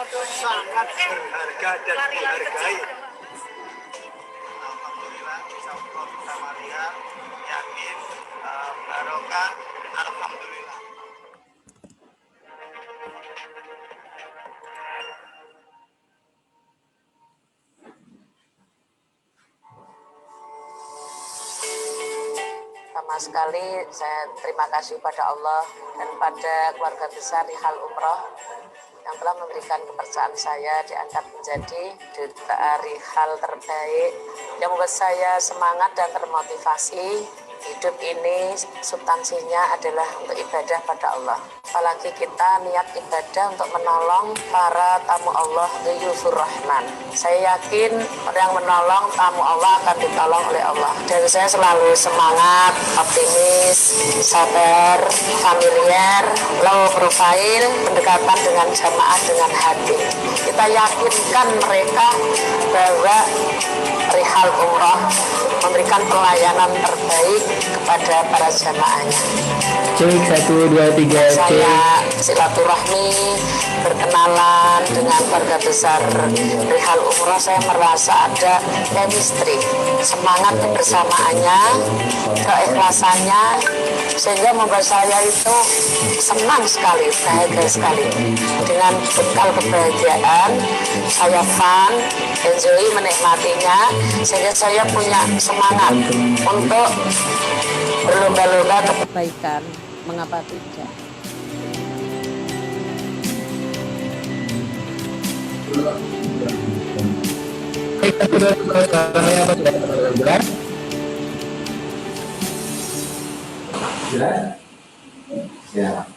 sangat berharga dan dihargai. Alhamdulillah bisa umroh bersama Ria, yakin barokah. Alhamdulillah. Pertama sekali saya terima kasih pada Allah dan pada keluarga besar Rihal Umroh yang telah memberikan kepercayaan saya diangkat menjadi duta Rihal terbaik yang membuat saya semangat dan termotivasi. Hidup ini substansinya adalah untuk ibadah pada Allah. Apalagi kita niat ibadah untuk menolong para tamu Allah, Dhuyufur Rahman. Saya yakin orang yang menolong tamu Allah akan ditolong oleh Allah. Dan saya selalu semangat, optimis, sabar, familiar, low profile, pendekatan dengan jamaah dengan hati. Kita yakinkan mereka bahwa Rihal Umroh memberikan pelayanan terbaik kepada para jamaahnya. Cek 1, 2, 3, cek. Saya silaturahmi, berkenalan dengan keluarga besar Rihal Umroh. Saya merasa ada chemistry, semangat kebersamaannya, keikhlasannya, sehingga membuat saya itu senang sekali, bahagia sekali. Dengan bekal kebahagiaan, saya fun, enjoy menikmatinya, sehingga saya punya semangat untuk berlomba-lomba kebaikan. Mengapa tidak? Ya.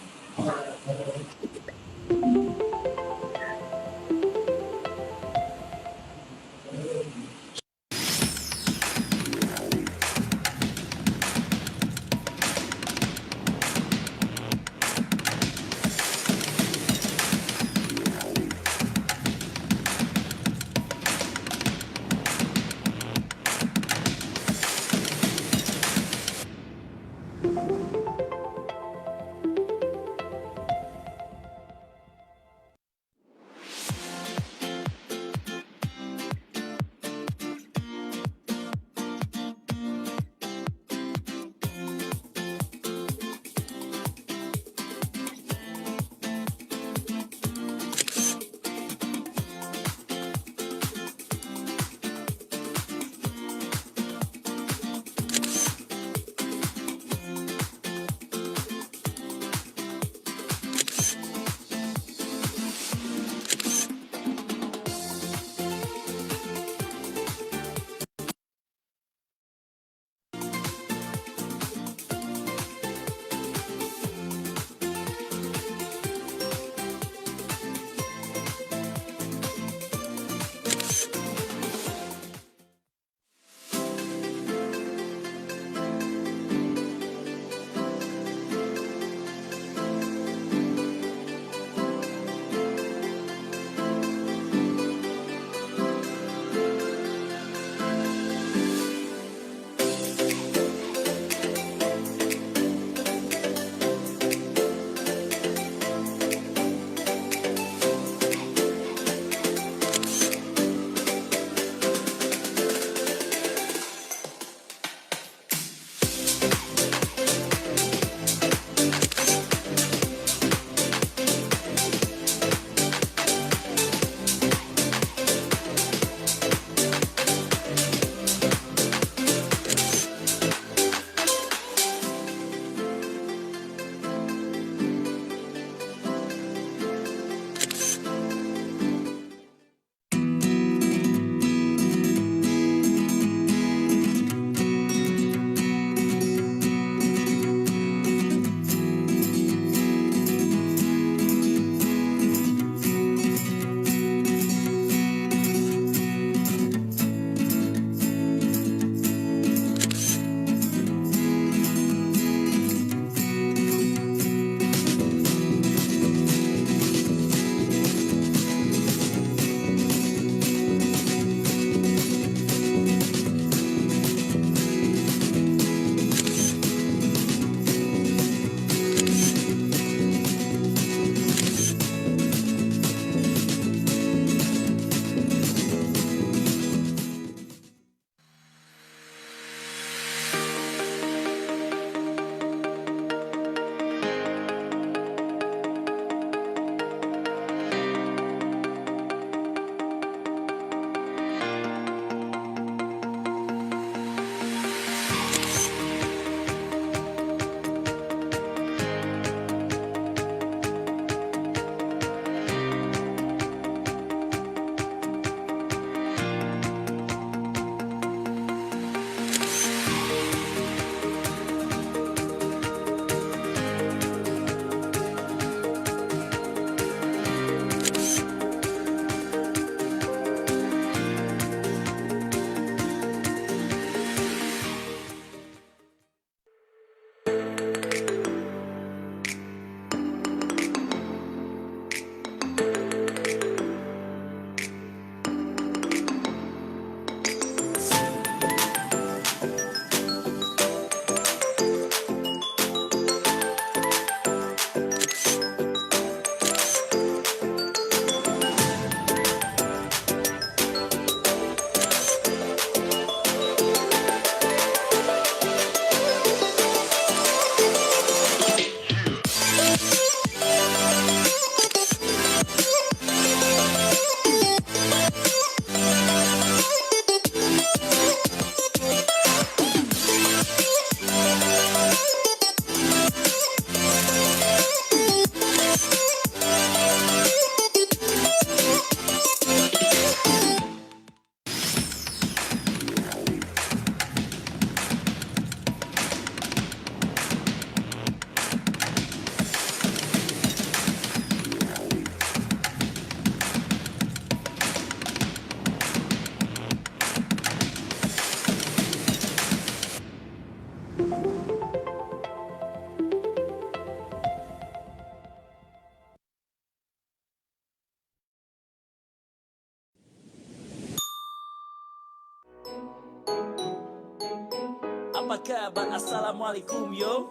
Apa kabar? Assalamualaikum yo.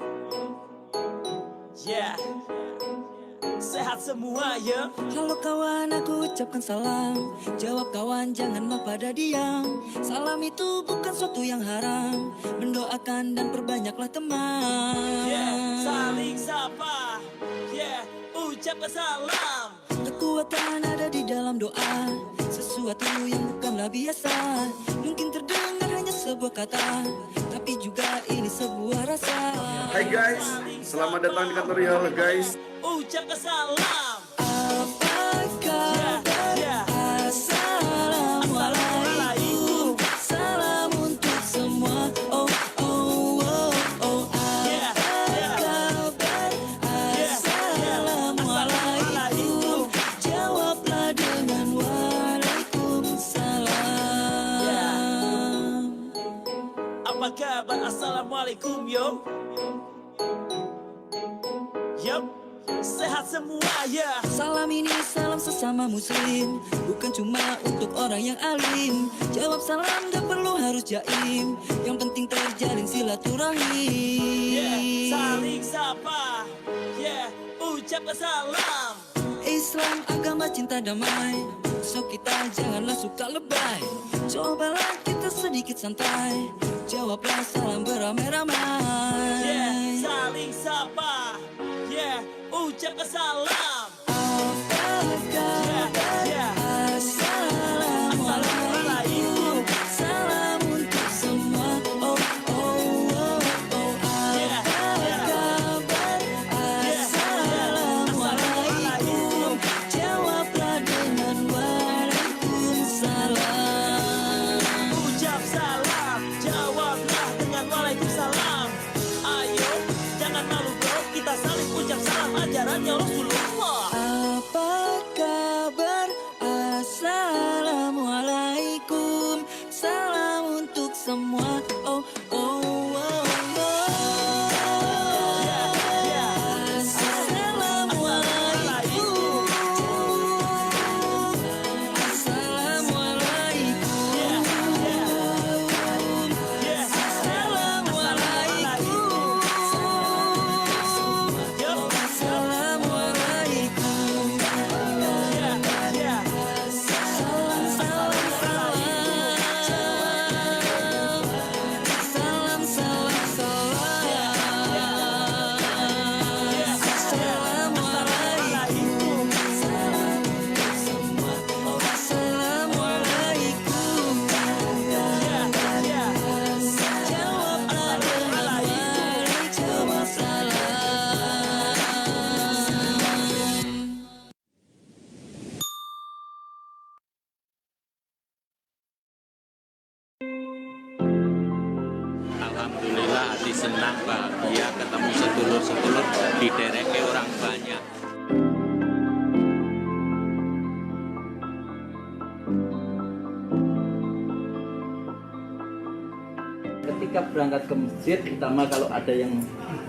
Yeah. Sehat semua ya. Halo kawan, aku ucapkan salam. Jawab kawan, janganlah pada diam. Salam itu bukan suatu yang haram. Mendoakan dan perbanyaklah teman. Yeah, saling sapa. Yeah, ucapkan salam. Kekuatan ada di dalam doa. Sesuatu yang bukanlah biasa. Mungkin terdengar hanya sebuah kata, tapi juga ini sebuah rasa. Hai guys, selamat datang di kantor Real guys. Ucapkan salam. Apa kabar? Yeah. Assalamualaikum. Salam untuk semua. Oh oh oh oh. Apa kabar? Assalamualaikum. Jawablah dengan waalaikumsalam. Apa kabar? Assalamualaikum yo. Yup, sehat semua ya. Salam ini salam sesama muslim, bukan cuma untuk orang yang alim. Jawab salam gak perlu harus jaim, yang penting terjalin silaturahmi. Yeah, saling sapa. Yeah, ucapkan salam. Islam agama cinta damai, so kita janganlah suka lebay. Cobalah kita sedikit santai, jawablah salam beramai-ramai. Yeah, saling sapa. Yeah, ucapkan salam. Apa kabar? Yeah. Assalamualaikum. Salam untuk semua. Oh oh oh oh. Apa kabar? Assalamualaikum. Jawablah dengan waalaikumsalam. Ucap salam, jawablah dengan waalaikumsalam. Ayo, jangan malu bro, kita saling ucap salam ajarannya Rasulullah. Apa kabar? Assalamualaikum. Salam untuk semua. Oh oh oh oh. Assalamualaikum. Assalamualaikum. Alhamdulillah hati senang bahagia ketemu sedulur-sedulur didereke orang banyak. Ketika berangkat ke masjid, utama kalau ada yang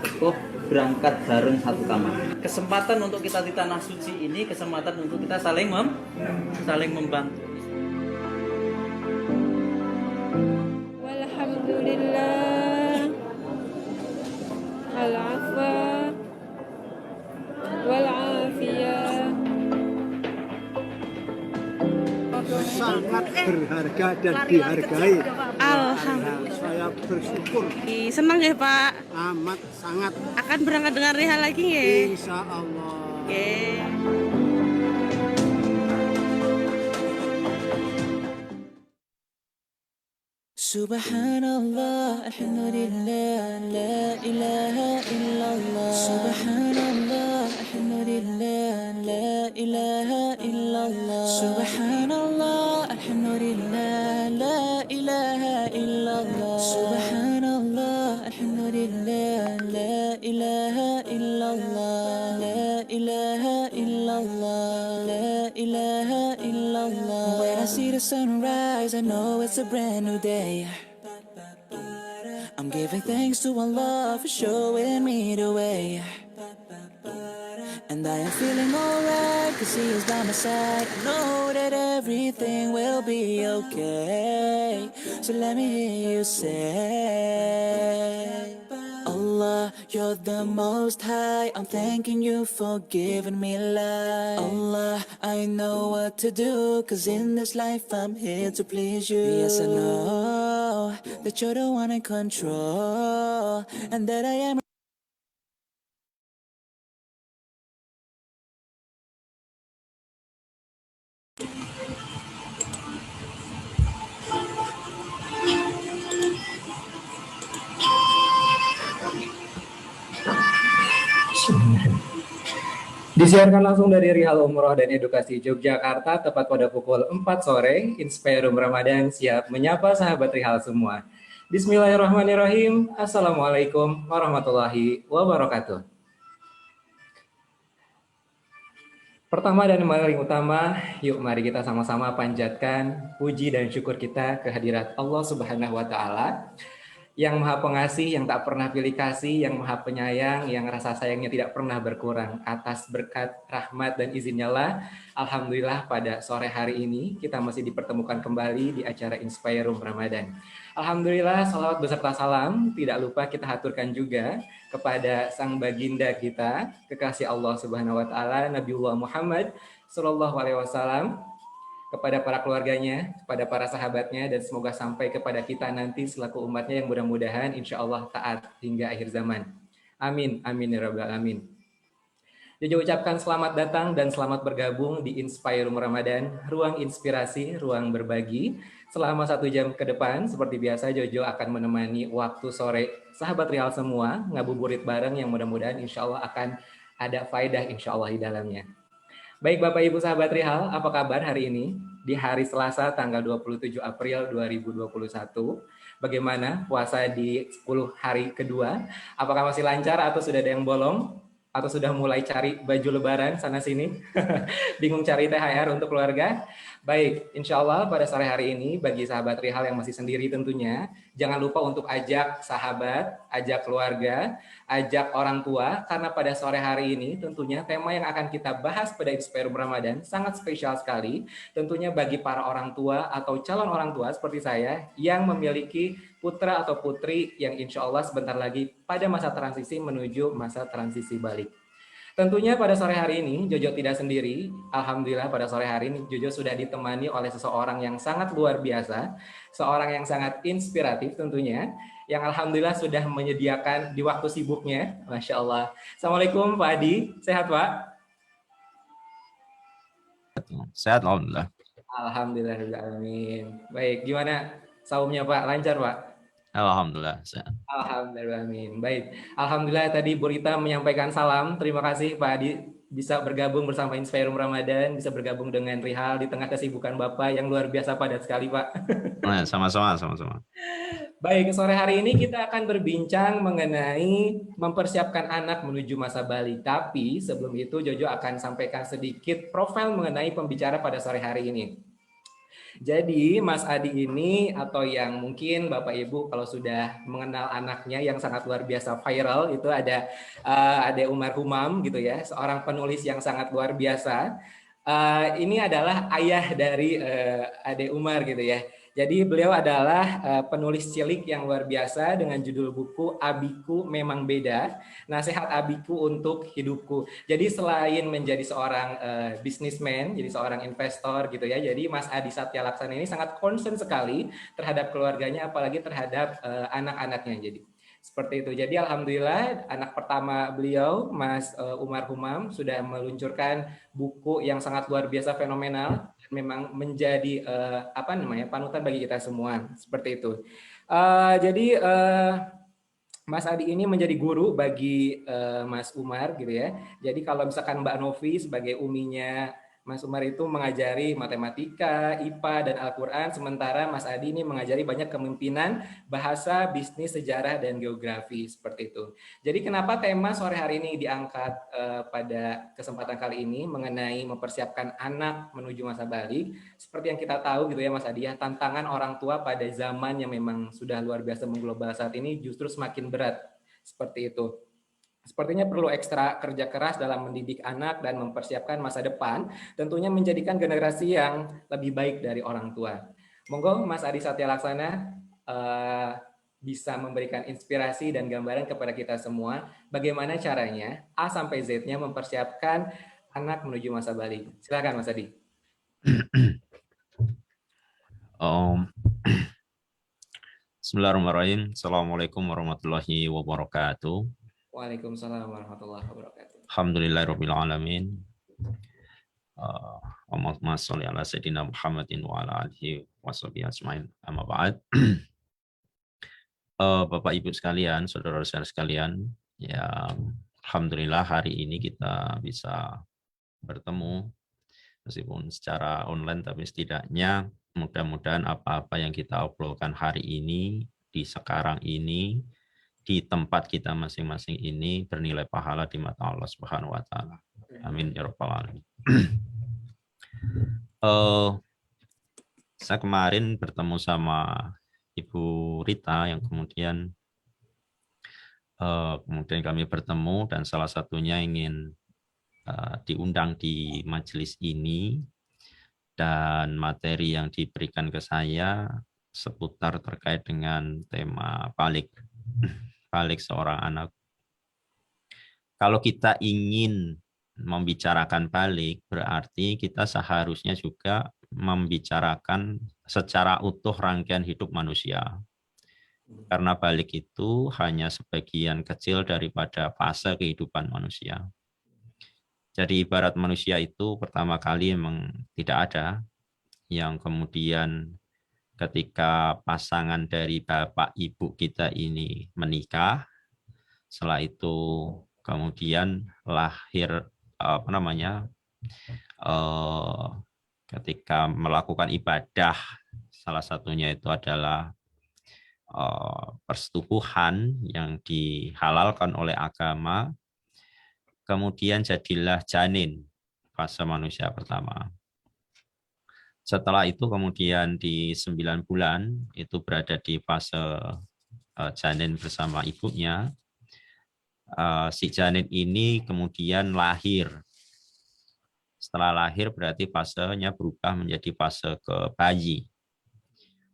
sepuh, berangkat bareng satu kamar. Kesempatan untuk kita di tanah suci ini, kesempatan untuk kita saling membantu. Walhamdulillah al-afwa wal-afiyah. Sangat berharga dan dihargai. Alhamdulillah. Saya bersyukur Senang ya Pak. amat sangat. Akan berangkat dengan Riha lagi ya. Insya Allah. Oke. Subhanallah, alhamdulillah, la ilaha illallah. Subhanallah, alhamdulillah, la ilaha illallah. Subhanallah, alhamdulillah, la ilaha illallah. Subhanallah, alhamdulillah, la ilaha illallah. La ilaha illallah, la ilaha illallah. When I see the sunrise, I know it's a brand new day. I'm giving thanks to Allah for showing me the way. And I am feeling alright, cause he is by my side. I know that everything will be okay. So let me hear you say, Allah, you're the most high. I'm thanking you for giving me life. Allah, I know what to do, cause in this life I'm here to please you. Yes, I know that you're the one in control, and that I am. Disiarkan langsung dari Rihal Umroh dan Edukasi Yogyakarta tepat pada pukul 4 sore. Inspirum Ramadan siap menyapa sahabat Rihal semua. Bismillahirrahmanirrahim. Assalamualaikum warahmatullahi wabarakatuh. Pertama dan paling utama, yuk mari kita sama-sama panjatkan puji dan syukur kita kehadirat Allah Subhanahu wa Ta'ala, yang maha pengasih, yang tak pernah pilih kasih, yang maha penyayang, yang rasa sayangnya tidak pernah berkurang. Atas berkat, rahmat, dan izinnya lah, alhamdulillah pada sore hari ini kita masih dipertemukan kembali di acara Inspirum Ramadan. Alhamdulillah, salawat beserta salam tidak lupa kita haturkan juga kepada sang baginda kita, kekasih Allah Subhanahu wa Ta'ala, Nabiullah Muhammad Sallallahu Alaihi Wasallam, kepada para keluarganya, kepada para sahabatnya, dan semoga sampai kepada kita nanti selaku umatnya yang mudah-mudahan insya Allah taat hingga akhir zaman. Amin, amin ya rabbal alamin. Jojo ucapkan selamat datang dan selamat bergabung di Inspirum Ramadan, ruang inspirasi, ruang berbagi. Selama 1 jam ke depan, seperti biasa Jojo akan menemani waktu sore sahabat Rihal semua, ngabuburit bareng yang mudah-mudahan insya Allah akan ada faedah insya Allah di dalamnya. Baik Bapak Ibu sahabat Rihal, apa kabar hari ini? Di hari Selasa tanggal 27 April 2021. Bagaimana puasa di 10 hari kedua? Apakah masih lancar atau sudah ada yang bolong? Atau sudah mulai cari baju lebaran sana-sini? Bingung cari THR untuk keluarga? Baik, insya Allah pada sore hari ini bagi sahabat Rihal yang masih sendiri tentunya, jangan lupa untuk ajak sahabat, ajak keluarga, ajak orang tua, karena pada sore hari ini tentunya tema yang akan kita bahas pada Inspirum Ramadan sangat spesial sekali, tentunya bagi para orang tua atau calon orang tua seperti saya yang memiliki putra atau putri yang insya Allah sebentar lagi pada masa transisi menuju masa transisi balik. Tentunya pada sore hari ini Jojo tidak sendiri. Alhamdulillah pada sore hari ini Jojo sudah ditemani oleh seseorang yang sangat luar biasa, seorang yang sangat inspiratif tentunya, yang alhamdulillah sudah menyediakan di waktu sibuknya. Masya Allah. Assalamualaikum Pak Adi, sehat Pak? Sehat alhamdulillah. Alhamdulillah. Baik, gimana saumnya Pak? Lancar Pak? Alhamdulillah sehat. Alhamdulillah, amin. Baik, alhamdulillah tadi Bu Rita menyampaikan salam. Terima kasih Pak Adi bisa bergabung bersama Inspirum Ramadan, bisa bergabung dengan Rihal di tengah kesibukan Bapak yang luar biasa padat sekali Pak. Nah, sama-sama. Baik, sore hari ini kita akan berbincang mengenai mempersiapkan anak menuju masa balik. Tapi sebelum itu Jojo akan sampaikan sedikit profil mengenai pembicara pada sore hari ini. Jadi Mas Adi ini, atau yang mungkin Bapak Ibu kalau sudah mengenal anaknya yang sangat luar biasa viral, itu ada Ade Umar Humam gitu ya, seorang penulis yang sangat luar biasa. Ini adalah ayah dari Ade Umar gitu ya. Jadi beliau adalah penulis cilik yang luar biasa dengan judul buku Abiku Memang Beda, Nasihat Abiku untuk Hidupku. Jadi selain menjadi seorang businessman, jadi seorang investor gitu ya, jadi Mas Adi Satya Laksana ini sangat concern sekali terhadap keluarganya, apalagi terhadap anak-anaknya. Jadi seperti itu. Jadi alhamdulillah anak pertama beliau, Mas Umar Humam, sudah meluncurkan buku yang sangat luar biasa fenomenal. Memang menjadi panutan bagi kita semua seperti itu. Jadi Mas Adi ini menjadi guru bagi Mas Umar gitu ya. Jadi kalau misalkan Mbak Novi sebagai uminya Mas Umar itu mengajari matematika, IPA, dan Al-Quran, sementara Mas Adi ini mengajari banyak kepemimpinan, bahasa, bisnis, sejarah, dan geografi, seperti itu. Jadi kenapa tema sore hari ini diangkat pada kesempatan kali ini mengenai mempersiapkan anak menuju masa balik, seperti yang kita tahu gitu ya Mas Adi, ya, tantangan orang tua pada zaman yang memang sudah luar biasa mengglobal saat ini justru semakin berat, seperti itu. Sepertinya perlu ekstra kerja keras dalam mendidik anak dan mempersiapkan masa depan, tentunya menjadikan generasi yang lebih baik dari orang tua. Monggo Mas Adi Satya Laksana bisa memberikan inspirasi dan gambaran kepada kita semua bagaimana caranya A sampai Z-nya mempersiapkan anak menuju masa balik. Silakan Mas Adi. Bismillahirrahmanirrahim. Assalamualaikum warahmatullahi wabarakatuh. Waalaikumsalam warahmatullahi wabarakatuh. Alhamdulillahirabbil alamin. Allahumma sholli ala sayyidina Muhammadin wa ala alihi washabihi ajmain. Amma ba'd. Bapak Ibu sekalian, saudara-saudara sekalian, ya alhamdulillah hari ini kita bisa bertemu meskipun secara online, tapi setidaknya mudah-mudahan apa-apa yang kita obrolkan hari ini, di sekarang ini, di tempat kita masing-masing ini bernilai pahala di mata Allah Subhanahu wa taala. Amin ya rabbal alamin. Saya kemarin bertemu sama Ibu Rita yang kemudian kami bertemu dan salah satunya ingin diundang di majelis ini, dan materi yang diberikan ke saya seputar terkait dengan tema balik seorang anak. Kalau kita ingin membicarakan balik, berarti kita seharusnya juga membicarakan secara utuh rangkaian hidup manusia. Karena balik itu hanya sebagian kecil daripada fase kehidupan manusia. Jadi ibarat manusia itu pertama kali memang tidak ada, yang kemudian ketika pasangan dari bapak ibu kita ini menikah, setelah itu kemudian lahir ketika melakukan ibadah, salah satunya itu adalah persetubuhan yang dihalalkan oleh agama, kemudian jadilah janin, fase manusia pertama. Setelah itu kemudian di 9 bulan itu berada di fase janin bersama ibunya. Si janin ini kemudian lahir. Setelah lahir berarti fasenya berubah menjadi fase ke bayi.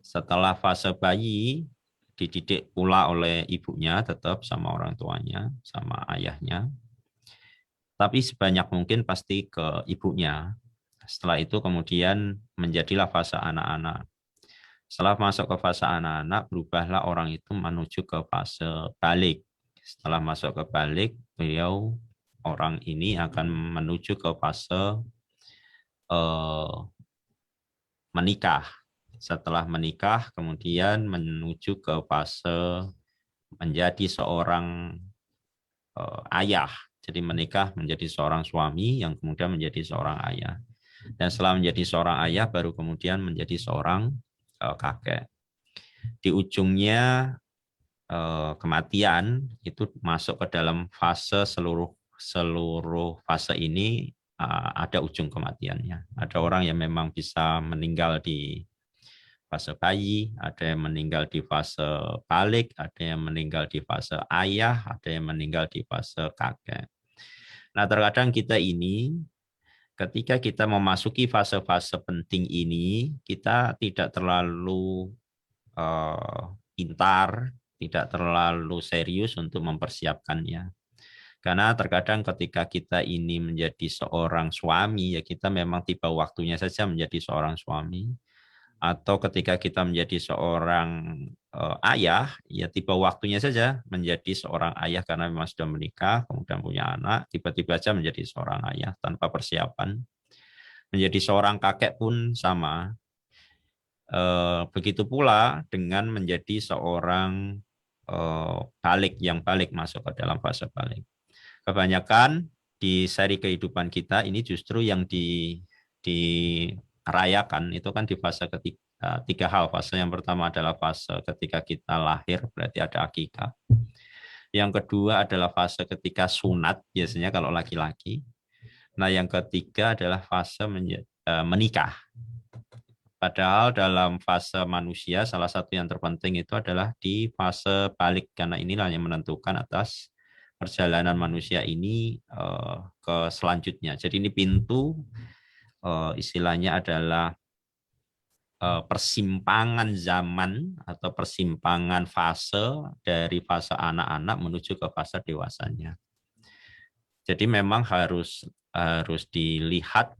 Setelah fase bayi dididik pula oleh ibunya, tetap sama orang tuanya, sama ayahnya. Tapi sebanyak mungkin pasti ke ibunya. Setelah itu kemudian menjadilah fase anak-anak. Setelah masuk ke fase anak-anak, berubahlah orang itu menuju ke fase balik. Setelah masuk ke balik, orang ini akan menuju ke fase menikah. Setelah menikah, kemudian menuju ke fase menjadi seorang ayah. Jadi menikah menjadi seorang suami yang kemudian menjadi seorang ayah. Dan setelah menjadi seorang ayah, baru kemudian menjadi seorang kakek. Di ujungnya kematian itu masuk ke dalam fase seluruh fase ini ada ujung kematiannya. Ada orang yang memang bisa meninggal di fase bayi, ada yang meninggal di fase balik, ada yang meninggal di fase ayah, ada yang meninggal di fase kakek. Nah, terkadang kita ini ketika kita memasuki fase-fase penting ini, kita tidak terlalu pintar, tidak terlalu serius untuk mempersiapkannya. Karena terkadang ketika kita ini menjadi seorang suami, ya kita memang tiba waktunya saja menjadi seorang suami. Atau ketika kita menjadi seorang ayah, ya tiba waktunya saja menjadi seorang ayah karena memang sudah menikah, kemudian punya anak, tiba-tiba saja menjadi seorang ayah tanpa persiapan. Menjadi seorang kakek pun sama. Begitu pula dengan menjadi seorang yang balik masuk ke dalam fase balik. Kebanyakan di seri kehidupan kita ini justru yang dirayakan itu kan di fase ketiga, 3 hal. Fase yang pertama adalah fase ketika kita lahir, berarti ada akikah. Yang kedua adalah fase ketika sunat, biasanya kalau laki-laki. Nah, yang ketiga adalah fase menikah. Padahal dalam fase manusia, salah satu yang terpenting itu adalah di fase balik, karena inilah yang menentukan atas perjalanan manusia ini ke selanjutnya. Jadi ini pintu istilahnya adalah persimpangan zaman atau persimpangan fase dari fase anak-anak menuju ke fase dewasanya. Jadi memang harus dilihat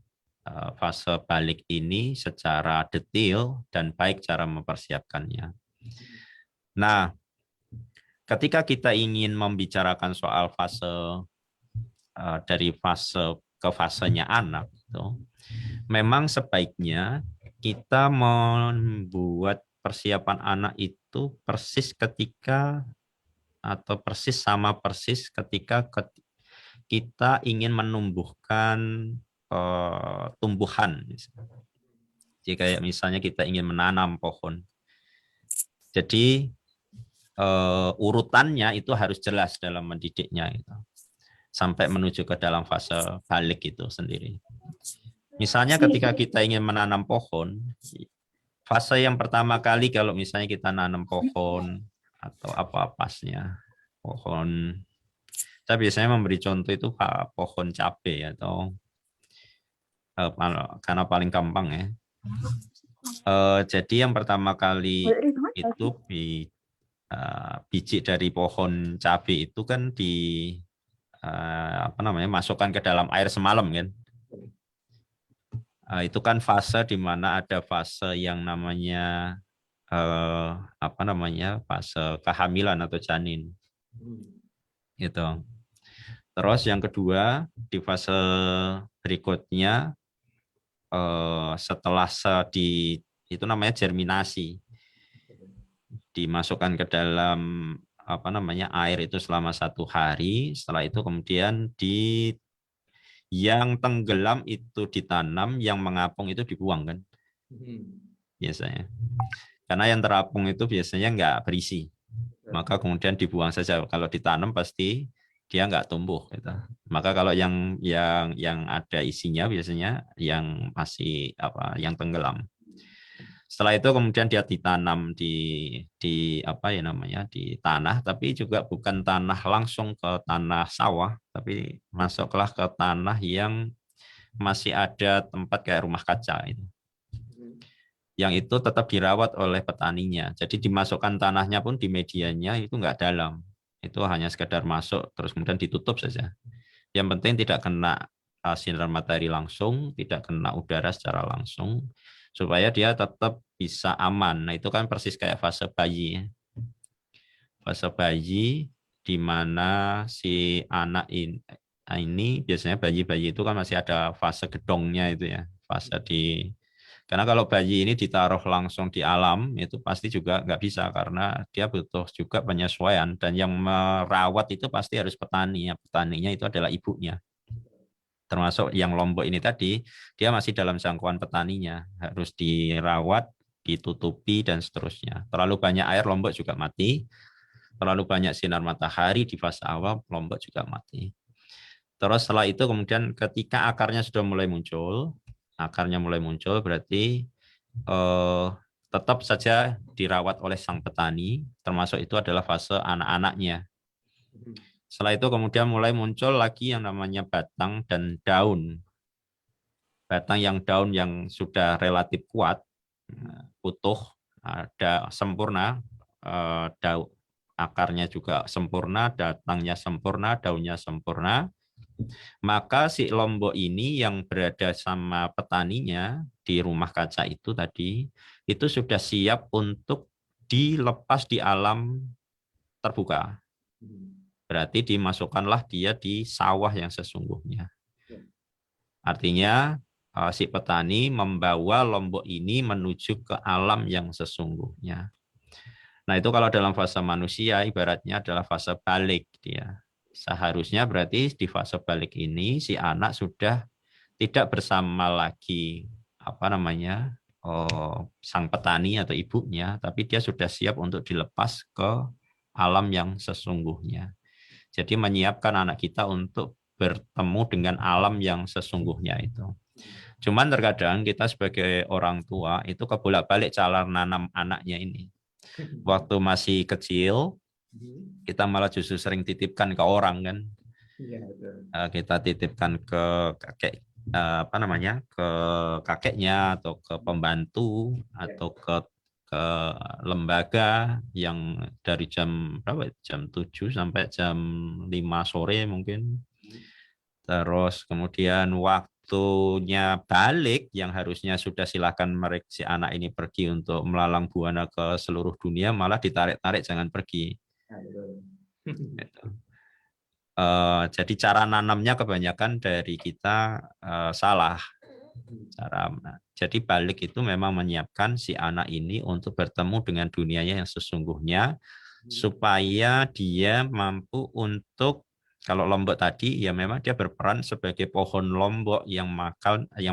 fase balik ini secara detail dan baik cara mempersiapkannya. Nah, ketika kita ingin membicarakan soal fase dari fase ke fasenya anak, memang sebaiknya kita membuat persiapan anak itu persis ketika atau persis ketika kita ingin menumbuhkan tumbuhan. Jadi kayak misalnya kita ingin menanam pohon. Jadi urutannya itu harus jelas dalam mendidiknya gitu. Sampai menuju ke dalam fase balik itu sendiri. Misalnya ketika kita ingin menanam pohon, fase yang pertama kali kalau misalnya kita nanam pohon atau apa pasnya, pohon, saya biasanya memberi contoh itu pohon cabai atau karena paling gampang ya. Jadi yang pertama kali itu biji dari pohon cabai itu kan masukkan ke dalam air semalam kan. Itu kan fase di mana ada fase yang namanya fase kehamilan atau janin. Gitu. Terus yang kedua di fase berikutnya setelah itu namanya germinasi, dimasukkan ke dalam air itu selama 1 hari. Setelah itu kemudian yang tenggelam itu ditanam, yang mengapung itu dibuang kan biasanya, karena yang terapung itu biasanya nggak berisi, maka kemudian dibuang saja. Kalau ditanam pasti dia nggak tumbuh gitu. Maka kalau yang ada isinya biasanya yang masih yang tenggelam. Setelah itu kemudian dia ditanam di tanah, tapi juga bukan tanah langsung ke tanah sawah, tapi masuklah ke tanah yang masih ada tempat kayak rumah kaca itu. Yang itu tetap dirawat oleh petaninya. Jadi dimasukkan tanahnya pun di medianya itu nggak dalam. Itu hanya sekedar masuk terus kemudian ditutup saja. Yang penting tidak kena sinar matahari langsung, tidak kena udara secara langsung, supaya dia tetap bisa aman. Nah itu kan persis kayak fase bayi. Fase bayi di mana si anak ini biasanya bayi-bayi itu kan masih ada fase gedongnya itu ya. Karena kalau bayi ini ditaruh langsung di alam itu pasti juga nggak bisa, karena dia butuh juga penyesuaian, dan yang merawat itu pasti harus petani. Petaninya itu adalah ibunya. Termasuk yang Lombok ini tadi, dia masih dalam jangkauan petaninya, harus dirawat, ditutupi, dan seterusnya. Terlalu banyak air, Lombok juga mati. Terlalu banyak sinar matahari di fase awal, Lombok juga mati. Terus setelah itu kemudian ketika akarnya sudah mulai muncul, berarti tetap saja dirawat oleh sang petani, termasuk itu adalah fase anak-anaknya. Setelah itu kemudian mulai muncul lagi yang namanya batang dan daun. Daun yang sudah relatif kuat, utuh, ada sempurna, akarnya juga sempurna, batangnya sempurna, daunnya sempurna. Maka si Lombok ini yang berada sama petaninya di rumah kaca itu tadi, itu sudah siap untuk dilepas di alam terbuka. Berarti dimasukkanlah dia di sawah yang sesungguhnya. Artinya si petani membawa Lombok ini menuju ke alam yang sesungguhnya. Nah itu kalau dalam fase manusia ibaratnya adalah fase balik dia. Seharusnya berarti di fase balik ini si anak sudah tidak bersama lagi sang petani atau ibunya, tapi dia sudah siap untuk dilepas ke alam yang sesungguhnya. Jadi menyiapkan anak kita untuk bertemu dengan alam yang sesungguhnya itu. Cuman terkadang kita sebagai orang tua itu kebolak-balik cara nanam anaknya ini. Waktu masih kecil, Kita malah justru sering titipkan ke orang kan. Iya, betul. Kita titipkan ke kakek apa namanya, ke kakeknya atau ke pembantu atau ke lembaga yang dari jam berapa? Jam 7 sampai jam 5 sore mungkin. Terus kemudian waktunya balik yang harusnya sudah silakan mereka si anak ini pergi untuk melalang buana ke seluruh dunia, malah ditarik-tarik jangan pergi. Gitu. Jadi cara nanamnya kebanyakan dari kita salah. Jadi balik itu memang menyiapkan si anak ini untuk bertemu dengan dunianya yang sesungguhnya, supaya dia mampu untuk, kalau Lombok tadi ya memang dia berperan sebagai pohon Lombok yang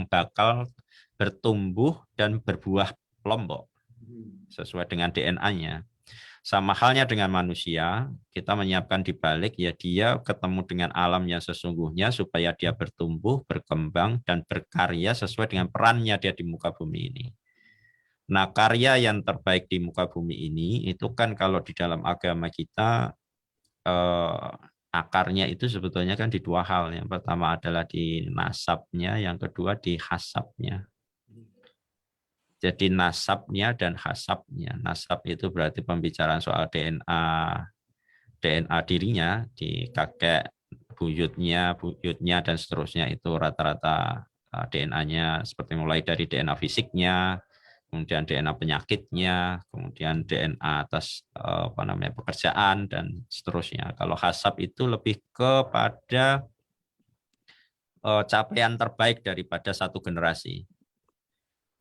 bakal bertumbuh dan berbuah Lombok sesuai dengan DNA-nya. Sama halnya dengan manusia, kita menyiapkan di balik ya dia ketemu dengan alam yang sesungguhnya supaya dia bertumbuh, berkembang, dan berkarya sesuai dengan perannya dia di muka bumi ini. Nah, karya yang terbaik di muka bumi ini itu kan kalau di dalam agama kita akarnya itu sebetulnya kan di dua hal. Yang pertama adalah di nasabnya, yang kedua di hasabnya. Jadi nasabnya dan hasabnya. Nasab itu berarti pembicaraan soal DNA dirinya di kakek, buyutnya, dan seterusnya itu rata-rata DNA-nya seperti mulai dari DNA fisiknya, kemudian DNA penyakitnya, kemudian DNA atas pekerjaan dan seterusnya. Kalau hasab itu lebih kepada capaian terbaik daripada satu generasi.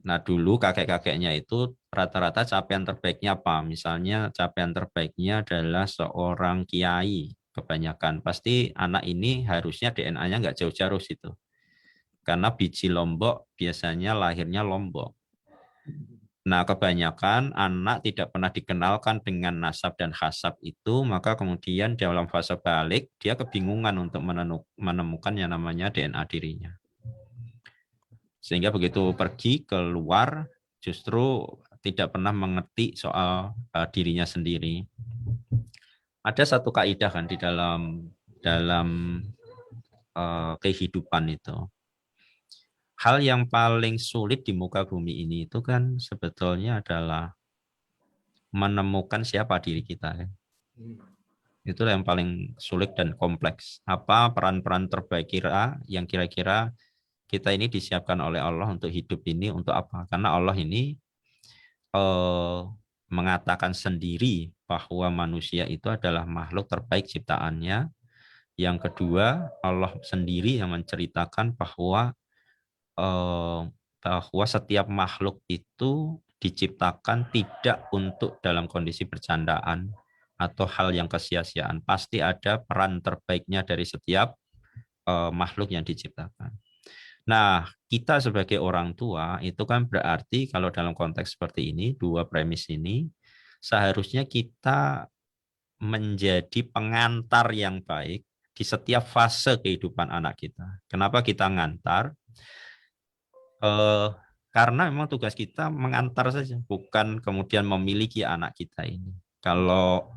Nah, dulu kakek-kakeknya itu rata-rata capaian terbaiknya apa? Misalnya capaian terbaiknya adalah seorang kiai. Kebanyakan pasti anak ini harusnya DNA-nya nggak jauh-jauh situ. Karena biji Lombok biasanya lahirnya Lombok. Nah, kebanyakan anak tidak pernah dikenalkan dengan nasab dan hasab itu, maka kemudian dalam fase balik, dia kebingungan untuk menemukan yang namanya DNA dirinya. Sehingga begitu pergi keluar justru tidak pernah mengerti soal dirinya sendiri. Ada satu kaidah kan di dalam kehidupan itu. Hal yang paling sulit di muka bumi ini itu kan sebetulnya adalah menemukan siapa diri kita. Itulah yang paling sulit dan kompleks. Apa peran-peran terbaik yang kira-kira kita ini disiapkan oleh Allah untuk hidup ini untuk apa? Karena Allah ini mengatakan sendiri bahwa manusia itu adalah makhluk terbaik ciptaannya. Yang kedua, Allah sendiri yang menceritakan bahwa setiap makhluk itu diciptakan tidak untuk dalam kondisi bercandaan atau hal yang kesia-siaan. Pasti ada peran terbaiknya dari setiap makhluk yang diciptakan. Nah, kita sebagai orang tua itu kan berarti kalau dalam konteks seperti ini, dua premis ini, seharusnya kita menjadi pengantar yang baik di setiap fase kehidupan anak kita. Kenapa kita ngantar? Karena memang tugas kita mengantar saja, bukan kemudian memiliki anak kita ini. Kalau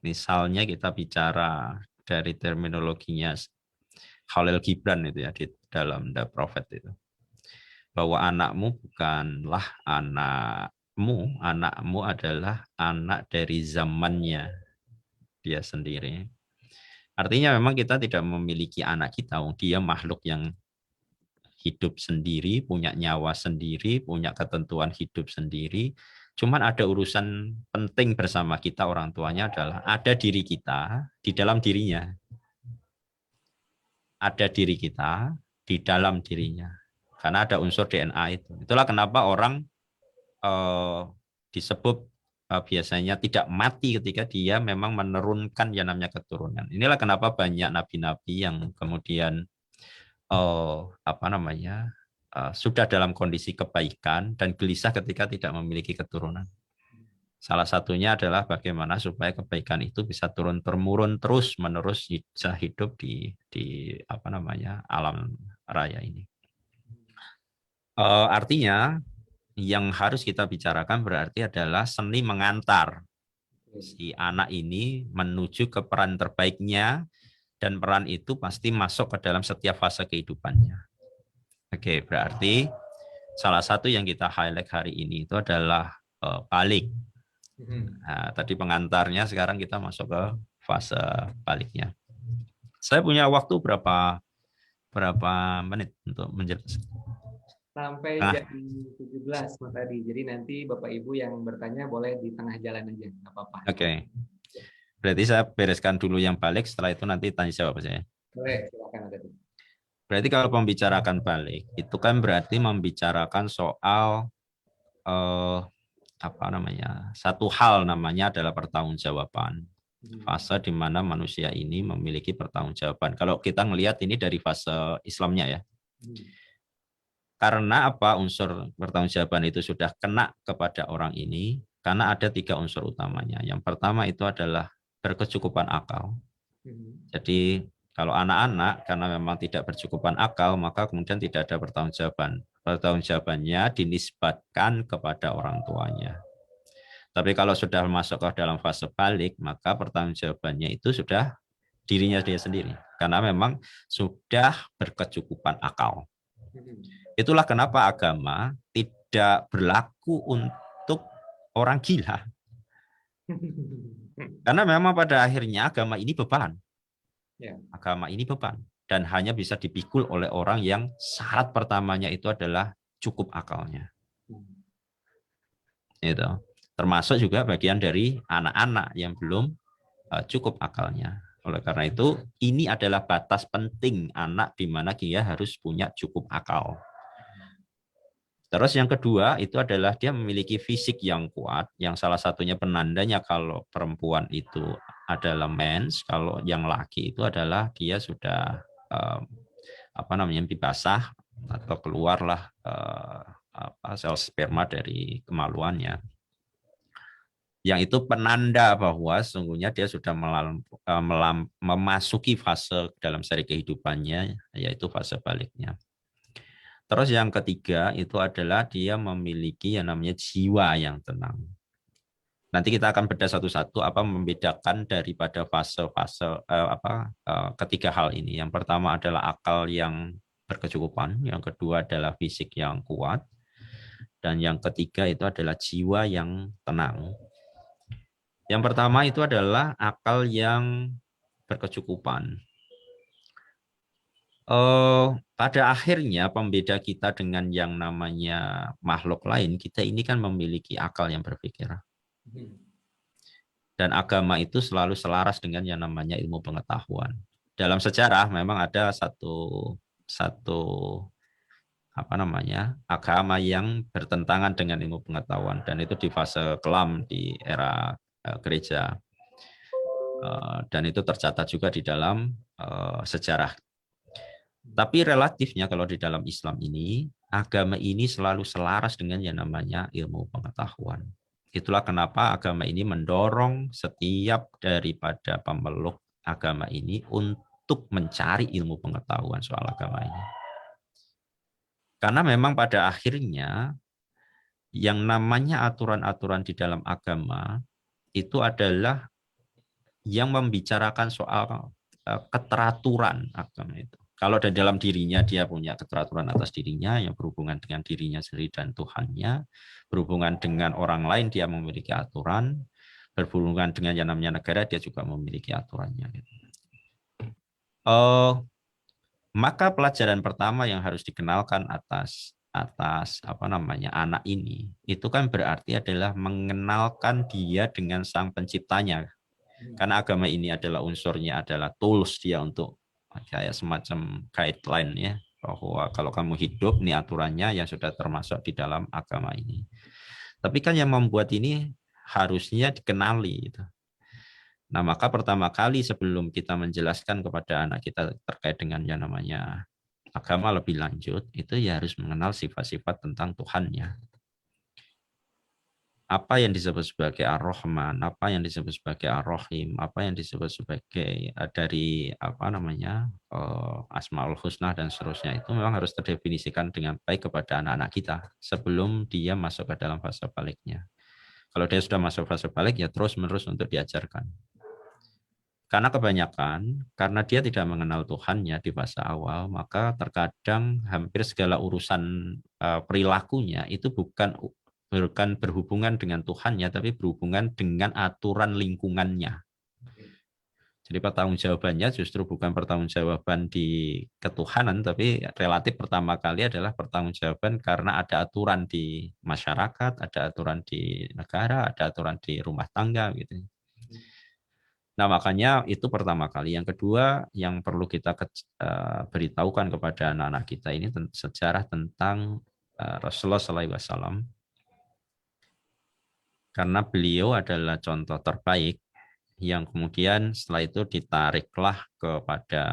misalnya kita bicara dari terminologinya Khalil Gibran itu ya di dalam The Prophet itu, bahwa anakmu bukanlah anakmu, anakmu adalah anak dari zamannya dia sendiri. Artinya memang kita tidak memiliki anak kita, dia makhluk yang hidup sendiri, punya nyawa sendiri, punya ketentuan hidup sendiri. Cuman ada urusan penting bersama kita orang tuanya adalah ada diri kita di dalam dirinya. Ada diri kita di dalam dirinya. Karena ada unsur DNA itu. Itulah kenapa orang disebut biasanya tidak mati ketika dia memang menurunkan yang namanya keturunan. Inilah kenapa banyak nabi-nabi yang kemudian sudah dalam kondisi kebaikan dan gelisah ketika tidak memiliki keturunan. Salah satunya adalah bagaimana supaya kebaikan itu bisa turun-temurun terus-menerus bisa hidup di alam raya ini. Artinya yang harus kita bicarakan berarti adalah seni mengantar. si anak ini menuju ke peran terbaiknya, dan peran itu pasti masuk ke dalam setiap fase kehidupannya. Oke, berarti salah satu yang kita highlight hari ini itu adalah balik. Nah, tadi pengantarnya, sekarang kita masuk ke fase baliknya. Saya punya waktu berapa menit untuk menjelaskan? Sampai jam 17 Mas Adi. Jadi nanti Bapak Ibu yang bertanya boleh di tengah jalan aja, nggak apa-apa. Oke. Berarti saya bereskan dulu yang balik, setelah itu nanti tanya jawab saya. Boleh, silakan Mas Adi. Berarti kalau membicarakan balik, itu kan berarti membicarakan soal satu hal namanya adalah pertanggungjawaban. Fase di mana manusia ini memiliki pertanggungjawaban. Kalau kita ngelihat ini dari fase Islamnya ya. Karena apa unsur pertanggungjawaban itu sudah kena kepada orang ini? Karena ada 3 unsur utamanya. Yang pertama itu adalah berkecukupan akal. Jadi kalau anak-anak karena memang tidak berkecukupan akal, maka kemudian tidak ada pertanggungjawaban. Pertanggungjawabannya dinisbatkan kepada orang tuanya. Tapi kalau sudah masuk ke dalam fase balik, maka pertanggungjawabannya itu sudah dirinya dia sendiri. Karena memang sudah berkecukupan akal. Itulah kenapa agama tidak berlaku untuk orang gila. Karena memang pada akhirnya agama ini beban. Agama ini beban. Dan hanya bisa dipikul oleh orang yang syarat pertamanya itu adalah cukup akalnya. Itu. Termasuk juga bagian dari anak-anak yang belum cukup akalnya. Oleh karena itu, ini adalah batas penting anak di mana dia harus punya cukup akal. Terus yang kedua itu adalah dia memiliki fisik yang kuat, yang salah satunya penandanya kalau perempuan itu adalah mens, kalau yang laki itu adalah dia sudah basah atau keluarlah sel sperma dari kemaluannya. Yang itu penanda bahwa sesungguhnya dia sudah memasuki fase dalam seri kehidupannya, yaitu fase baliknya. Terus yang ketiga itu adalah dia memiliki yang namanya jiwa yang tenang. Nanti kita akan bedah satu-satu apa membedakan daripada fase-fase ketiga hal ini. Yang pertama adalah akal yang berkecukupan, yang kedua adalah fisik yang kuat, dan yang ketiga itu adalah jiwa yang tenang. Yang pertama itu adalah akal yang berkecukupan. Pada akhirnya pembeda kita dengan yang namanya makhluk lain, kita ini kan memiliki akal yang berpikir. Dan agama itu selalu selaras dengan yang namanya ilmu pengetahuan. Dalam sejarah memang ada satu agama yang bertentangan dengan ilmu pengetahuan, dan itu di fase kelam di era gereja, dan itu tercatat juga di dalam sejarah. Tapi relatifnya kalau di dalam Islam ini, agama ini selalu selaras dengan yang namanya ilmu pengetahuan. Itulah kenapa agama ini mendorong setiap daripada pemeluk agama ini untuk mencari ilmu pengetahuan soal agama ini. Karena memang pada akhirnya yang namanya aturan-aturan di dalam agama itu adalah yang membicarakan soal keteraturan agama itu. Kalau di dalam dirinya dia punya keteraturan atas dirinya yang berhubungan dengan dirinya sendiri dan Tuhannya, berhubungan dengan orang lain dia memiliki aturan, berhubungan dengan yang namanya negara dia juga memiliki aturannya. Maka pelajaran pertama yang harus dikenalkan atas anak ini itu kan berarti adalah mengenalkan dia dengan sang penciptanya. Karena agama ini adalah unsurnya adalah tools dia untuk kayak semacam guideline ya, bahwa kalau kamu hidup ini aturannya yang sudah termasuk di dalam agama ini. Tapi kan yang membuat ini harusnya dikenali gitu. Nah, maka pertama kali sebelum kita menjelaskan kepada anak kita terkait dengan yang namanya agama lebih lanjut, itu ya harus mengenal sifat-sifat tentang Tuhannya. Apa yang disebut sebagai Ar-Rahman, apa yang disebut sebagai Ar-Rahim, apa yang disebut sebagai dari Asmaul Husna dan seterusnya, itu memang harus terdefinisikan dengan baik kepada anak-anak kita sebelum dia masuk ke dalam fase baliknya. Kalau dia sudah masuk fase balik, ya terus-menerus untuk diajarkan. Karena kebanyakan, karena dia tidak mengenal Tuhannya di fase awal, maka terkadang hampir segala urusan perilakunya itu bukan berhubungan dengan Tuhannya, tapi berhubungan dengan aturan lingkungannya. Jadi pertanggungjawabannya justru bukan pertanggungjawaban di ketuhanan, tapi relatif pertama kali adalah pertanggungjawaban karena ada aturan di masyarakat, ada aturan di negara, ada aturan di rumah tangga gitu. Nah, makanya itu pertama kali. Yang kedua yang perlu kita beritahukan kepada anak-anak kita ini sejarah tentang Rasulullah SAW. Karena beliau adalah contoh terbaik yang kemudian setelah itu ditariklah kepada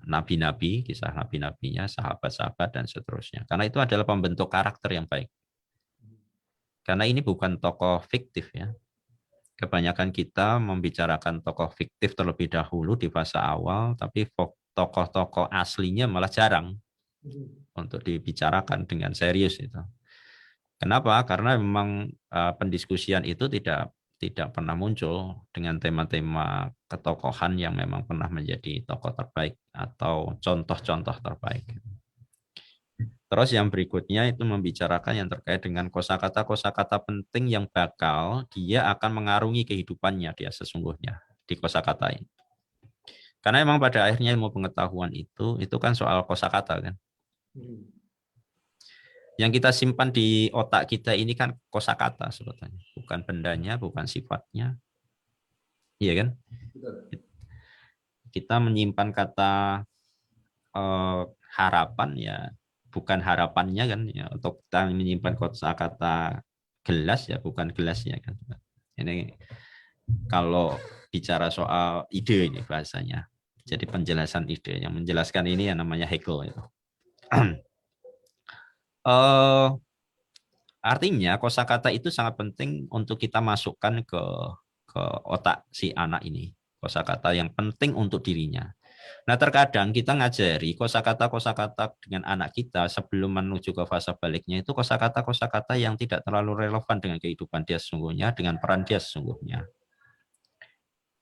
nabi-nabi, kisah nabi-nabinya, sahabat-sahabat dan seterusnya. Karena itu adalah pembentuk karakter yang baik. Karena ini bukan tokoh fiktif ya. Kebanyakan kita membicarakan tokoh fiktif terlebih dahulu di fase awal, tapi tokoh-tokoh aslinya malah jarang untuk dibicarakan dengan serius itu. Kenapa? Karena memang pendiskusian itu tidak pernah muncul dengan tema-tema ketokohan yang memang pernah menjadi tokoh terbaik atau contoh-contoh terbaik. Terus yang berikutnya itu membicarakan yang terkait dengan kosakata penting yang bakal dia akan mengarungi kehidupannya dia sesungguhnya di kosakata ini. Karena memang pada akhirnya ilmu pengetahuan itu kan soal kosakata kan. Yang kita simpan di otak kita ini kan kosakata sebetulnya, bukan bendanya, bukan sifatnya. Iya kan? Kita menyimpan kata harapan ya, bukan harapannya kan ya, atau kita menyimpan kosakata gelas ya, bukan gelasnya kan. Ini kalau bicara soal ide ini bahasanya. Jadi penjelasan ide, yang menjelaskan ini yang namanya Hegel itu. Artinya kosakata itu sangat penting untuk kita masukkan ke otak si anak ini. Kosakata yang penting untuk dirinya. Nah, terkadang kita ngajari kosakata dengan anak kita sebelum menuju ke fase baliknya itu kosakata yang tidak terlalu relevan dengan kehidupan dia sesungguhnya, dengan peran dia sesungguhnya.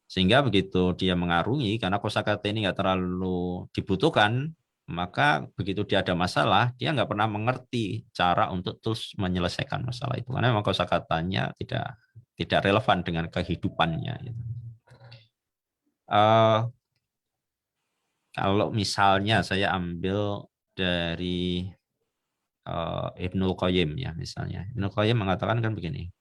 Sehingga begitu dia mengarungi, karena kosakata ini nggak terlalu dibutuhkan, maka begitu dia ada masalah, dia nggak pernah mengerti cara untuk terus menyelesaikan masalah itu. Karena memang kosakatanya tidak relevan dengan kehidupannya. Kalau misalnya saya ambil dari Ibnul Qayyim ya misalnya. Ibnul Qayyim mengatakan kan begini,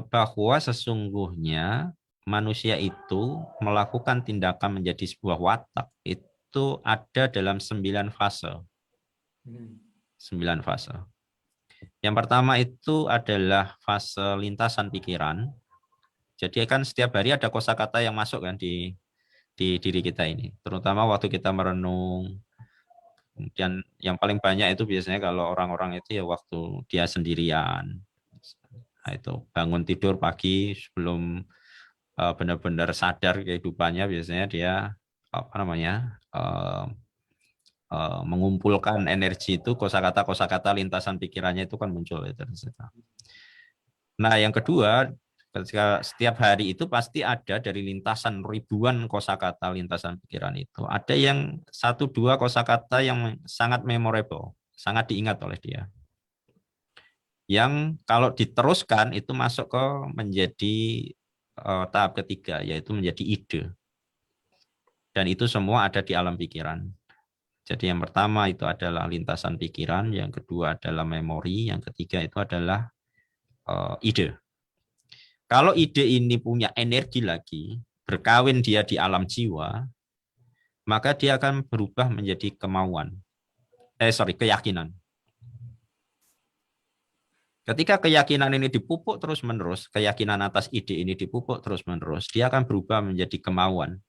bahwa sesungguhnya manusia itu melakukan tindakan menjadi sebuah watak itu ada dalam 9 fase. 9 fase. Yang pertama itu adalah fase lintasan pikiran. Jadi kan setiap hari ada kosakata yang masuk kan di diri kita ini. Terutama waktu kita merenung. Kemudian yang paling banyak itu biasanya kalau orang-orang itu ya waktu dia sendirian. Nah, itu bangun tidur pagi sebelum benar-benar sadar kehidupannya, biasanya dia mengumpulkan energi itu, kosakata lintasan pikirannya itu kan muncul itu. Nah, yang kedua, ketika setiap hari itu pasti ada dari lintasan ribuan kosakata lintasan pikiran itu, ada yang 1-2 kosakata yang sangat memorable, sangat diingat oleh dia. Yang kalau diteruskan itu masuk ke menjadi tahap ketiga, yaitu menjadi ide. Dan itu semua ada di alam pikiran. Jadi yang pertama itu adalah lintasan pikiran, yang kedua adalah memori, yang ketiga itu adalah ide. Kalau ide ini punya energi lagi, berkawin dia di alam jiwa, maka dia akan berubah menjadi keyakinan. Ketika keyakinan ini dipupuk terus-menerus, keyakinan atas ide ini dipupuk terus-menerus, dia akan berubah menjadi kemauan.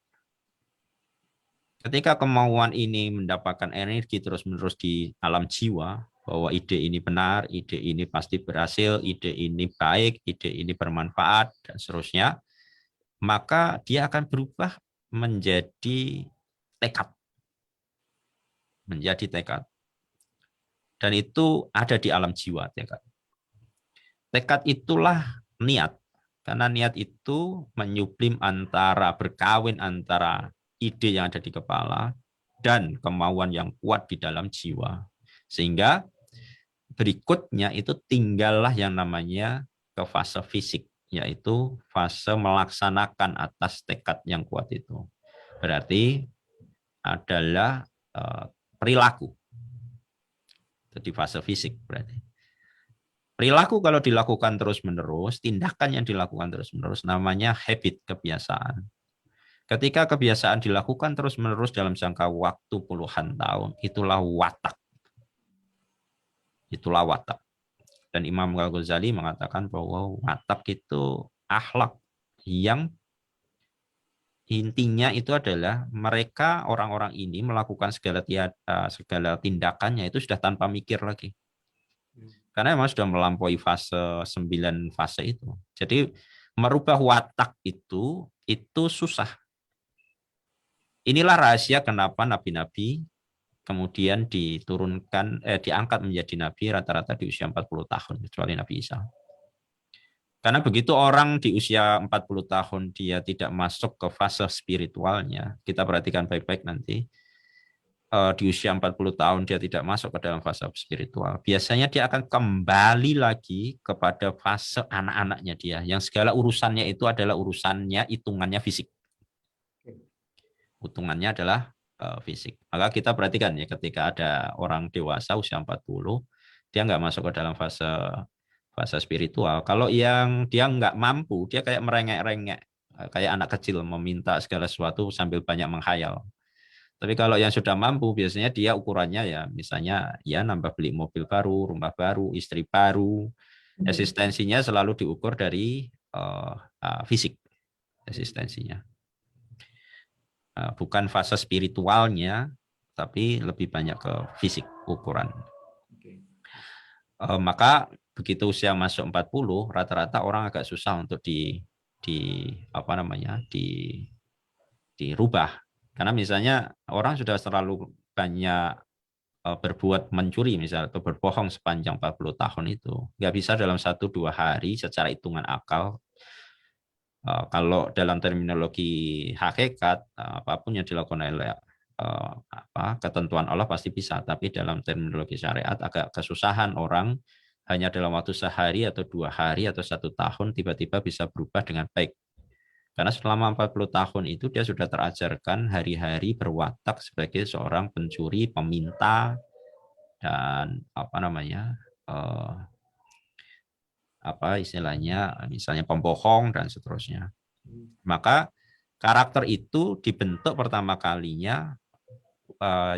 Ketika kemauan ini mendapatkan energi terus-menerus di alam jiwa, bahwa ide ini benar, ide ini pasti berhasil, ide ini baik, ide ini bermanfaat, dan seterusnya, maka dia akan berubah menjadi tekad. Menjadi tekad. Dan itu ada di alam jiwa tekad. Tekad itulah niat. Karena niat itu menyublim antara berkawin antara ide yang ada di kepala dan kemauan yang kuat di dalam jiwa. Sehingga berikutnya itu tinggallah yang namanya ke fase fisik, yaitu fase melaksanakan atas tekad yang kuat itu. Berarti adalah perilaku. Jadi fase fisik berarti. Perilaku kalau dilakukan terus-menerus, tindakan yang dilakukan terus-menerus namanya habit, kebiasaan. Ketika kebiasaan dilakukan terus-menerus dalam jangka waktu puluhan tahun, itulah watak. Itulah watak. Dan Imam Al-Ghazali mengatakan bahwa watak itu akhlak yang intinya itu adalah mereka orang-orang ini melakukan segala tindakannya itu sudah tanpa mikir lagi. Karena memang sudah melampaui fase 9 fase itu. Jadi merubah watak itu susah. Inilah rahasia kenapa nabi-nabi kemudian diangkat menjadi nabi rata-rata di usia 40 tahun, kecuali Nabi Isa. Karena begitu orang di usia 40 tahun dia tidak masuk ke fase spiritualnya, kita perhatikan baik-baik nanti, di usia 40 tahun dia tidak masuk ke dalam fase spiritual, biasanya dia akan kembali lagi kepada fase anak-anaknya dia, yang segala urusannya itu adalah urusannya, hitungannya fisik. Hitungannya adalah fisik. Maka kita perhatikan ya, ketika ada orang dewasa usia 40, dia nggak masuk ke dalam fase spiritual. Kalau yang dia nggak mampu, dia kayak merengek-rengek, kayak anak kecil meminta segala sesuatu sambil banyak menghayal. Tapi kalau yang sudah mampu, biasanya dia ukurannya ya, misalnya ya nambah beli mobil baru, rumah baru, istri baru. Eksistensinya selalu diukur dari fisik, eksistensinya. Bukan fase spiritualnya, tapi lebih banyak ke fisik ukuran. Maka begitu usia masuk 40, rata-rata orang agak susah untuk dirubah. Karena misalnya orang sudah terlalu banyak berbuat mencuri misalnya, atau berbohong sepanjang 40 tahun itu. Nggak bisa dalam 1-2 hari secara hitungan akal. Kalau dalam terminologi hakikat, apapun yang dilakukan oleh ketentuan Allah pasti bisa. Tapi dalam terminologi syariat agak kesusahan orang hanya dalam waktu sehari atau 2 hari atau 1 tahun tiba-tiba bisa berubah dengan baik. Karena selama 40 tahun itu dia sudah terajarkan hari-hari berwatak sebagai seorang pencuri, peminta, dan istilahnya misalnya pembohong dan seterusnya. Maka karakter itu dibentuk pertama kalinya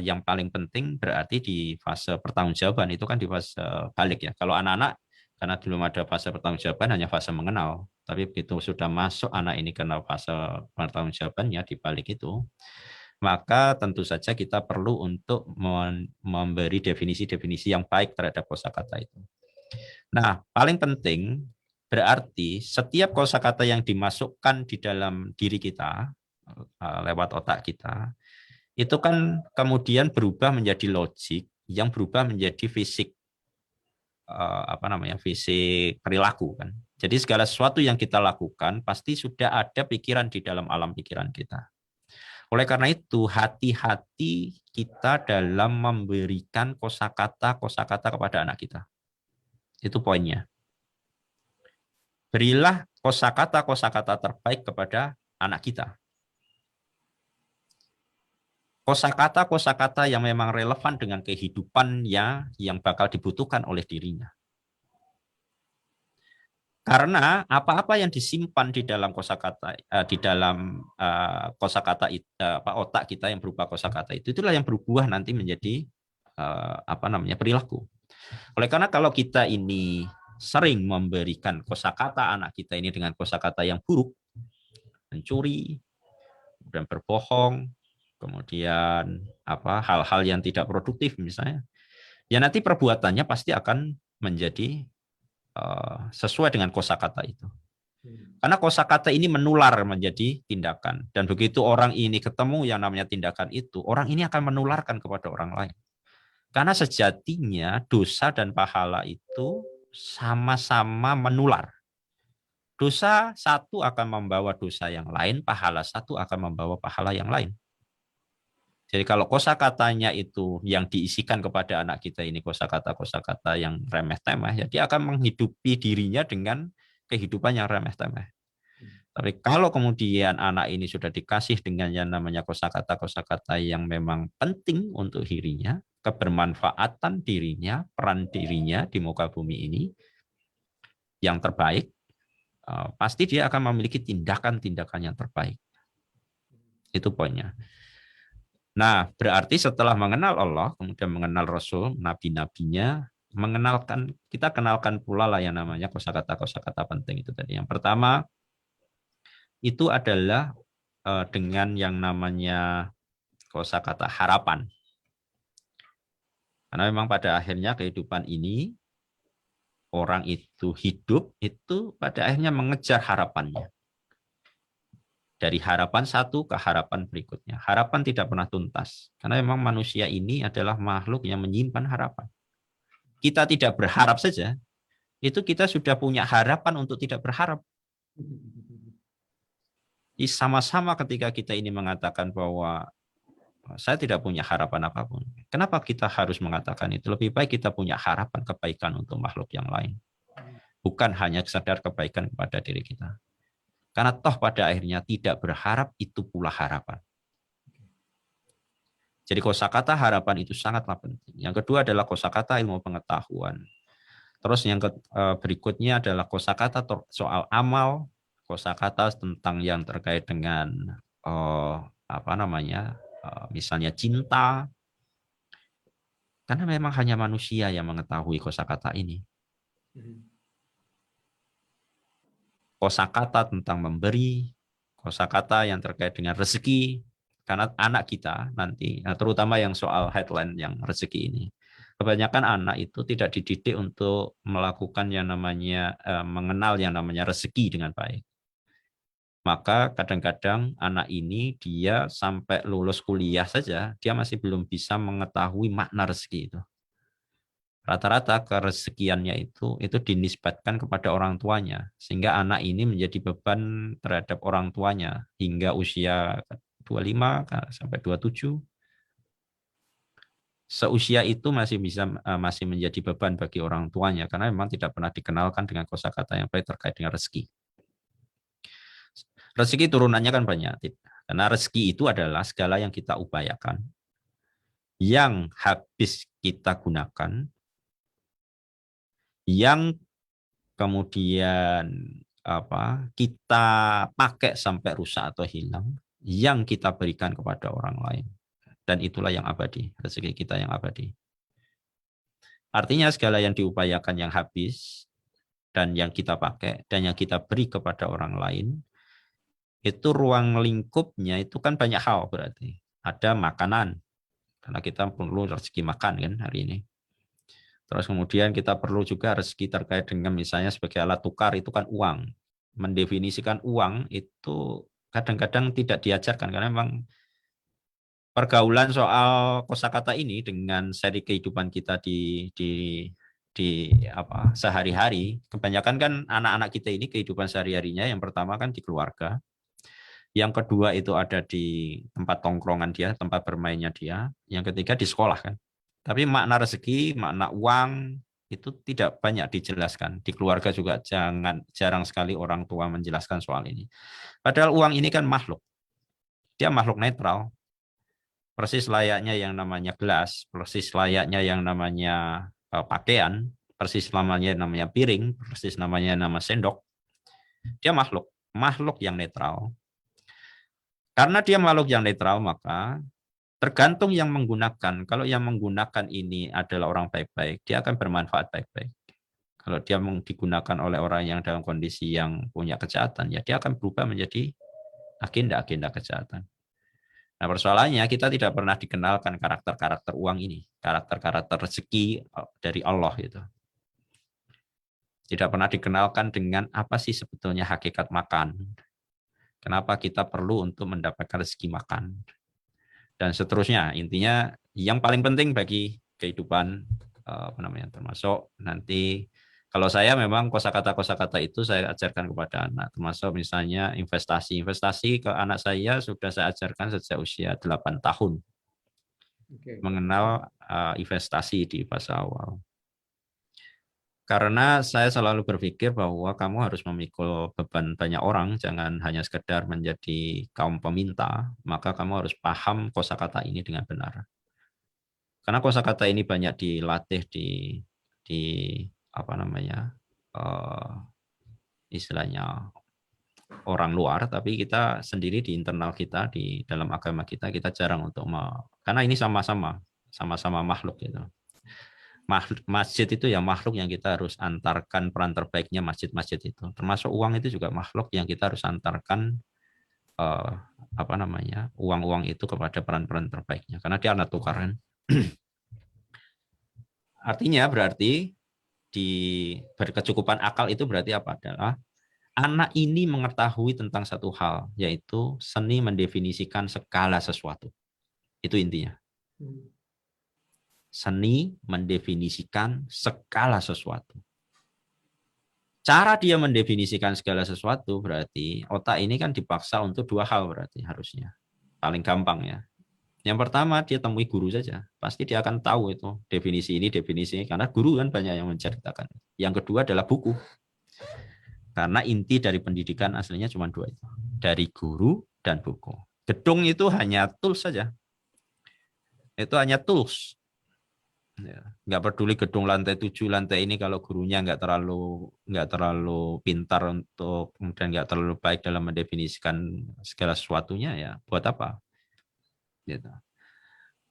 yang paling penting berarti di fase pertanggungjawaban, itu kan di fase balik ya. Kalau anak-anak karena belum ada fase pertanggungjawaban, hanya fase mengenal. Tapi begitu sudah masuk anak ini kenal fase pertanggungjawabannya di balik itu, maka tentu saja kita perlu untuk memberi definisi-definisi yang baik terhadap kosakata itu. Nah, paling penting berarti setiap kosakata yang dimasukkan di dalam diri kita lewat otak kita itu kan kemudian berubah menjadi logik, yang berubah menjadi fisik fisik perilaku kan. Jadi segala sesuatu yang kita lakukan pasti sudah ada pikiran di dalam alam pikiran kita. Oleh karena itu hati-hati kita dalam memberikan kosakata kepada anak kita. Itu poinnya. Berilah kosakata terbaik kepada anak kita. Kosakata yang memang relevan dengan kehidupannya yang bakal dibutuhkan oleh dirinya. Karena apa-apa yang disimpan di dalam kosakata otak kita yang berupa kosakata itulah yang berubah nanti menjadi perilaku. Oleh karena kalau kita ini sering memberikan kosakata anak kita ini dengan kosakata yang buruk, mencuri, kemudian berbohong, kemudian hal-hal yang tidak produktif misalnya, ya nanti perbuatannya pasti akan menjadi sesuai dengan kosakata itu. Karena kosakata ini menular menjadi tindakan, dan begitu orang ini ketemu yang namanya tindakan itu, orang ini akan menularkan kepada orang lain. Karena sejatinya dosa dan pahala itu sama-sama menular. Dosa satu akan membawa dosa yang lain, pahala satu akan membawa pahala yang lain. Jadi kalau kosakatanya itu yang diisikan kepada anak kita ini kosakata yang remeh-temeh, ya dia akan menghidupi dirinya dengan kehidupan yang remeh-temeh. Tapi kalau kemudian anak ini sudah dikasih dengan yang namanya kosakata yang memang penting untuk dirinya, kebermanfaatan dirinya, peran dirinya di muka bumi ini yang terbaik, pasti dia akan memiliki tindakan-tindakan yang terbaik. Itu poinnya. Nah, berarti setelah mengenal Allah, kemudian mengenal Rasul, nabi-nabinya, kita kenalkan pula lah yang namanya kosakata penting itu tadi. Yang pertama, itu adalah dengan yang namanya kosakata harapan. Karena memang pada akhirnya kehidupan ini, orang itu hidup, itu pada akhirnya mengejar harapannya. Dari harapan satu ke harapan berikutnya. Harapan tidak pernah tuntas. Karena memang manusia ini adalah makhluk yang menyimpan harapan. Kita tidak berharap saja, itu kita sudah punya harapan untuk tidak berharap. Jadi sama-sama ketika kita ini mengatakan bahwa saya tidak punya harapan apapun. Kenapa kita harus mengatakan itu? Lebih baik kita punya harapan kebaikan untuk makhluk yang lain. Bukan hanya sekedar kebaikan kepada diri kita. Karena toh pada akhirnya tidak berharap itu pula harapan. Jadi kosakata harapan itu sangatlah penting. Yang kedua adalah kosakata ilmu pengetahuan. Terus yang berikutnya adalah kosakata soal amal, kosakata tentang yang terkait dengan misalnya cinta. Karena memang hanya manusia yang mengetahui kosakata ini. Kosakata tentang memberi, kosakata yang terkait dengan rezeki, karena anak kita nanti, terutama yang soal headline yang rezeki ini, kebanyakan anak itu tidak dididik untuk melakukan yang namanya mengenal yang namanya rezeki dengan baik. Maka kadang-kadang anak ini dia sampai lulus kuliah saja, dia masih belum bisa mengetahui makna rezeki itu. Rata-rata kerezekiannya itu dinisbatkan kepada orang tuanya, sehingga anak ini menjadi beban terhadap orang tuanya hingga usia 25 sampai 27. Seusia itu masih menjadi beban bagi orang tuanya karena memang tidak pernah dikenalkan dengan kosakata yang baik terkait dengan rezeki. Rezeki turunannya kan banyak, karena rezeki itu adalah segala yang kita upayakan, yang habis kita gunakan, yang kemudian kita pakai sampai rusak atau hilang, yang kita berikan kepada orang lain. Dan itulah yang abadi, rezeki kita yang abadi. Artinya segala yang diupayakan yang habis, dan yang kita pakai, dan yang kita beri kepada orang lain, itu ruang lingkupnya itu kan banyak hal berarti. Ada makanan, karena kita perlu rezeki makan kan hari ini. Terus kemudian kita perlu juga rezeki terkait dengan misalnya sebagai alat tukar itu kan uang. Mendefinisikan uang itu kadang-kadang tidak diajarkan karena memang pergaulan soal kosakata ini dengan seri kehidupan kita di sehari-hari, kebanyakan kan anak-anak kita ini kehidupan sehari-harinya yang pertama kan di keluarga. Yang kedua itu ada di tempat tongkrongan dia, tempat bermainnya dia. Yang ketiga di sekolah kan. Tapi makna rezeki, makna uang itu tidak banyak dijelaskan. Di keluarga juga jarang sekali orang tua menjelaskan soal ini. Padahal uang ini kan makhluk. Dia makhluk netral. Persis layaknya yang namanya gelas, persis layaknya yang namanya pakaian, persis namanya piring, persis namanya sendok. Dia makhluk yang netral. Karena dia makhluk yang netral, maka tergantung yang menggunakan. Kalau yang menggunakan ini adalah orang baik-baik, dia akan bermanfaat baik-baik. Kalau dia digunakan oleh orang yang dalam kondisi yang punya kejahatan, ya dia akan berubah menjadi agenda-agenda kejahatan. Nah, persoalannya kita tidak pernah dikenalkan karakter-karakter uang ini, karakter-karakter rezeki dari Allah gitu. Tidak pernah dikenalkan dengan apa sih sebetulnya hakikat makan. Kenapa kita perlu untuk mendapatkan rezeki makan. Dan seterusnya, intinya yang paling penting bagi kehidupan termasuk nanti kalau saya memang kosakata itu saya ajarkan kepada anak, termasuk misalnya investasi ke anak saya sudah saya ajarkan sejak usia 8 tahun mengenal investasi di fase awal. Karena saya selalu berpikir bahwa kamu harus memikul beban banyak orang, jangan hanya sekedar menjadi kaum peminta, maka kamu harus paham kosakata ini dengan benar. Karena kosakata ini banyak dilatih di istilahnya orang luar, tapi kita sendiri di internal kita di dalam agama kita jarang untuk karena ini sama-sama makhluk gitu. Masjid itu ya makhluk yang kita harus antarkan peran terbaiknya masjid-masjid itu. Termasuk uang itu juga makhluk yang kita harus antarkan uang-uang itu kepada peran-peran terbaiknya karena dia anak tukar kan. Artinya berarti di berkecukupan akal itu berarti apa? Adalah anak ini mengetahui tentang satu hal, yaitu seni mendefinisikan segala sesuatu. Itu intinya. Seni mendefinisikan segala sesuatu. Cara dia mendefinisikan segala sesuatu berarti otak ini kan dipaksa untuk dua hal berarti harusnya. Paling gampang ya. Yang pertama dia temui guru saja. Pasti dia akan tahu itu definisi ini karena guru kan banyak yang menceritakan. Yang kedua adalah buku. Karena inti dari pendidikan aslinya cuma dua itu. Dari guru dan buku. Gedung itu hanya tools saja. Itu hanya tools. Ya, nggak peduli gedung lantai 7, lantai ini kalau gurunya nggak terlalu pintar untuk kemudian nggak terlalu baik dalam mendefinisikan segala sesuatunya ya buat apa? Gitu.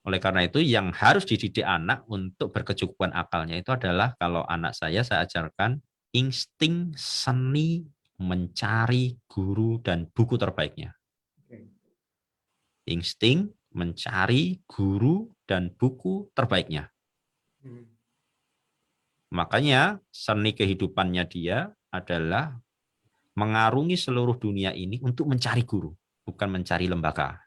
Oleh karena itu yang harus dididik anak untuk berkecukupan akalnya itu adalah kalau anak saya ajarkan insting seni mencari guru dan buku terbaiknya. Insting mencari guru dan buku terbaiknya. Makanya seni kehidupannya dia adalah mengarungi seluruh dunia ini untuk mencari guru, bukan mencari lembaga.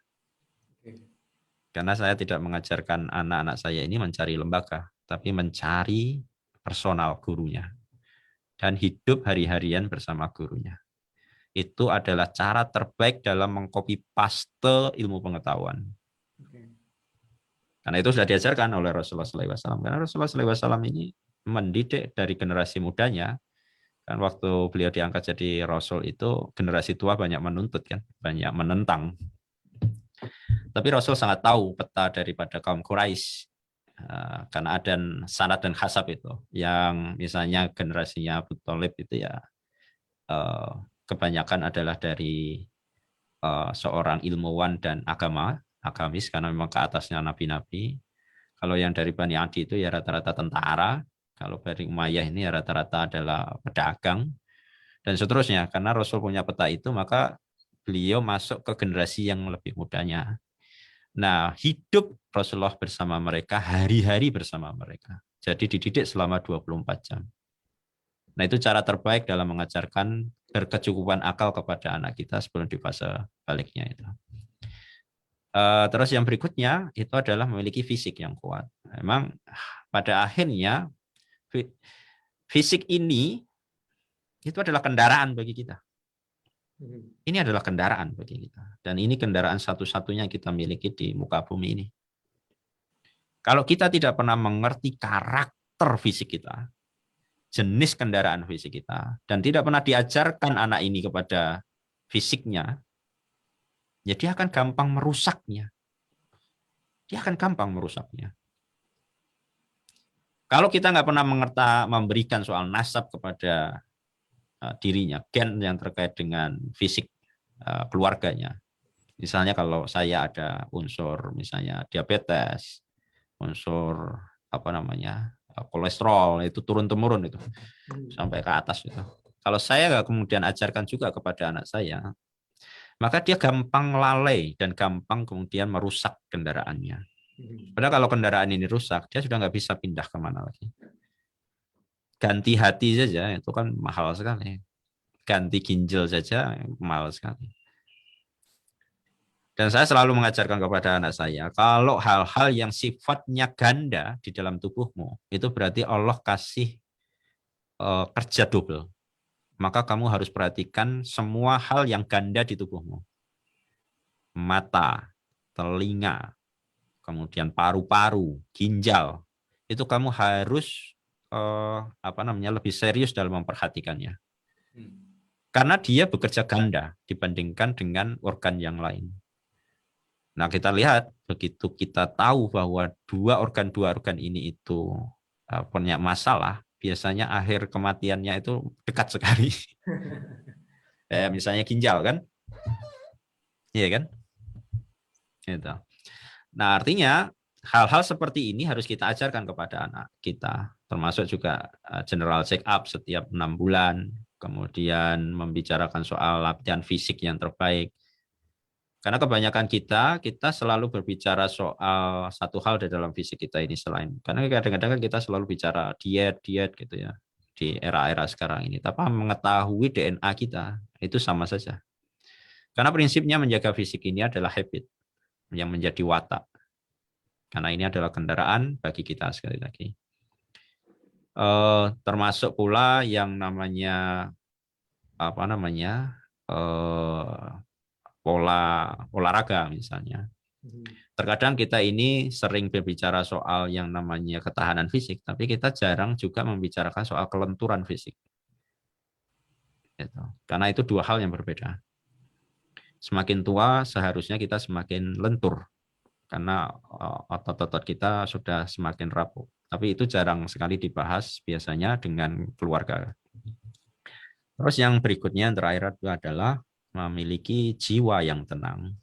Karena saya tidak mengajarkan anak-anak saya ini mencari lembaga, tapi mencari personal gurunya. Dan hidup hari-harian bersama gurunya. Itu adalah cara terbaik dalam mengcopy paste ilmu pengetahuan. Karena itu sudah diajarkan oleh Rasulullah SAW. Karena Rasulullah SAW ini mendidik dari generasi mudanya. Kan waktu beliau diangkat jadi Rasul itu generasi tua banyak menuntut kan, banyak menentang. Tapi Rasul sangat tahu peta daripada kaum Quraisy karena ada sanad dan hasab itu. Yang misalnya generasinya Abu Thalib itu ya kebanyakan adalah dari seorang ilmuwan dan agamis karena memang ke atasnya nabi-nabi. Kalau yang dari Bani Adi itu ya rata-rata tentara. Kalau dari Umayyah ini ya rata-rata adalah pedagang dan seterusnya. Karena Rasul punya peta itu maka beliau masuk ke generasi yang lebih mudanya. Nah, hidup Rasulullah bersama mereka, hari-hari bersama mereka. Jadi dididik selama 24 jam. Nah, itu cara terbaik dalam mengajarkan berkecukupan akal kepada anak kita sebelum di fase baliknya itu. Terus yang berikutnya itu adalah memiliki fisik yang kuat. Memang pada akhirnya fisik ini itu adalah kendaraan bagi kita. Ini adalah kendaraan bagi kita. Dan ini kendaraan satu-satunya kita miliki di muka bumi ini. Kalau kita tidak pernah mengerti karakter fisik kita, jenis kendaraan fisik kita, dan tidak pernah diajarkan anak ini kepada fisiknya, ya dia akan gampang merusaknya. Dia akan gampang merusaknya. Kalau kita nggak pernah memberikan soal nasab kepada dirinya, gen yang terkait dengan fisik keluarganya. Misalnya kalau saya ada unsur misalnya diabetes, unsur kolesterol itu turun-temurun itu sampai ke atas itu. Kalau saya nggak kemudian ajarkan juga kepada anak saya, maka dia gampang lalai dan gampang kemudian merusak kendaraannya. Padahal kalau kendaraan ini rusak, dia sudah nggak bisa pindah kemana lagi. Ganti hati saja itu kan mahal sekali. Ganti ginjal saja mahal sekali. Dan saya selalu mengajarkan kepada anak saya, kalau hal-hal yang sifatnya ganda di dalam tubuhmu, itu berarti Allah kasih kerja double. Maka kamu harus perhatikan semua hal yang ganda di tubuhmu. Mata, telinga, kemudian paru-paru, ginjal. Itu kamu harus lebih serius dalam memperhatikannya. Karena dia bekerja ganda dibandingkan dengan organ yang lain. Nah, kita lihat begitu kita tahu bahwa dua organ ini itu punya masalah, biasanya akhir kematiannya itu dekat sekali. Misalnya ginjal kan? Iya kan? Gitu. Nah, artinya hal-hal seperti ini harus kita ajarkan kepada anak kita, termasuk juga general check up setiap 6 bulan, kemudian membicarakan soal latihan fisik yang terbaik. Karena kebanyakan kita selalu berbicara soal satu hal di dalam fisik kita ini selain. Karena kadang-kadang kita selalu bicara diet gitu ya di era-era sekarang ini. Tapi mengetahui DNA kita itu sama saja. Karena prinsipnya menjaga fisik ini adalah habit yang menjadi watak. Karena ini adalah kendaraan bagi kita sekali lagi. Termasuk pula yang namanya pola olahraga misalnya. Terkadang kita ini sering berbicara soal yang namanya ketahanan fisik, tapi kita jarang juga membicarakan soal kelenturan fisik. Karena itu dua hal yang berbeda. Semakin tua seharusnya kita semakin lentur, karena otot-otot kita sudah semakin rapuh. Tapi itu jarang sekali dibahas biasanya dengan keluarga. Terus yang berikutnya yang terakhir adalah memiliki jiwa yang tenang.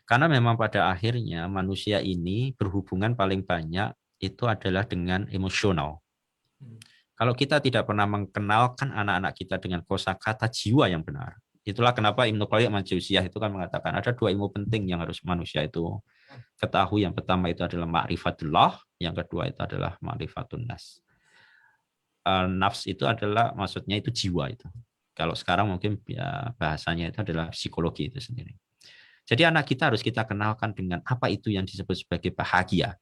Karena memang pada akhirnya manusia ini berhubungan paling banyak itu adalah dengan emosional. Kalau kita tidak pernah mengenalkan anak-anak kita dengan kosakata jiwa yang benar, itulah kenapa Ibnu Qayyim al-Jauziyah itu kan mengatakan ada dua ilmu penting yang harus manusia itu ketahui. Yang pertama itu adalah ma'rifatullah, yang kedua itu adalah ma'rifatun nas. Nafs itu adalah maksudnya itu jiwa itu. Kalau sekarang mungkin ya, bahasanya itu adalah psikologi itu sendiri. Jadi anak kita harus kita kenalkan dengan apa itu yang disebut sebagai bahagia.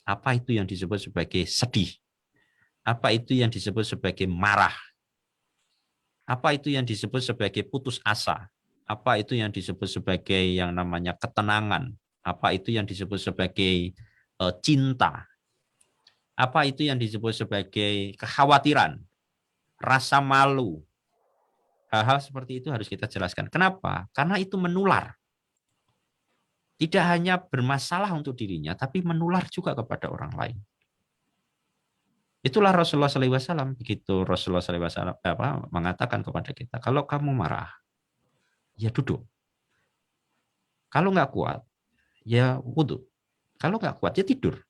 Apa itu yang disebut sebagai sedih. Apa itu yang disebut sebagai marah. Apa itu yang disebut sebagai putus asa. Apa itu yang disebut sebagai yang namanya ketenangan. Apa itu yang disebut sebagai cinta. Apa itu yang disebut sebagai kekhawatiran. Rasa malu. Hal-hal seperti itu harus kita jelaskan. Kenapa? Karena itu menular. Tidak hanya bermasalah untuk dirinya, tapi menular juga kepada orang lain. Itulah Rasulullah SAW. Begitu Rasulullah SAW mengatakan kepada kita, kalau kamu marah, ya duduk. Kalau nggak kuat, ya wudhu. Kalau nggak kuat, ya tidur.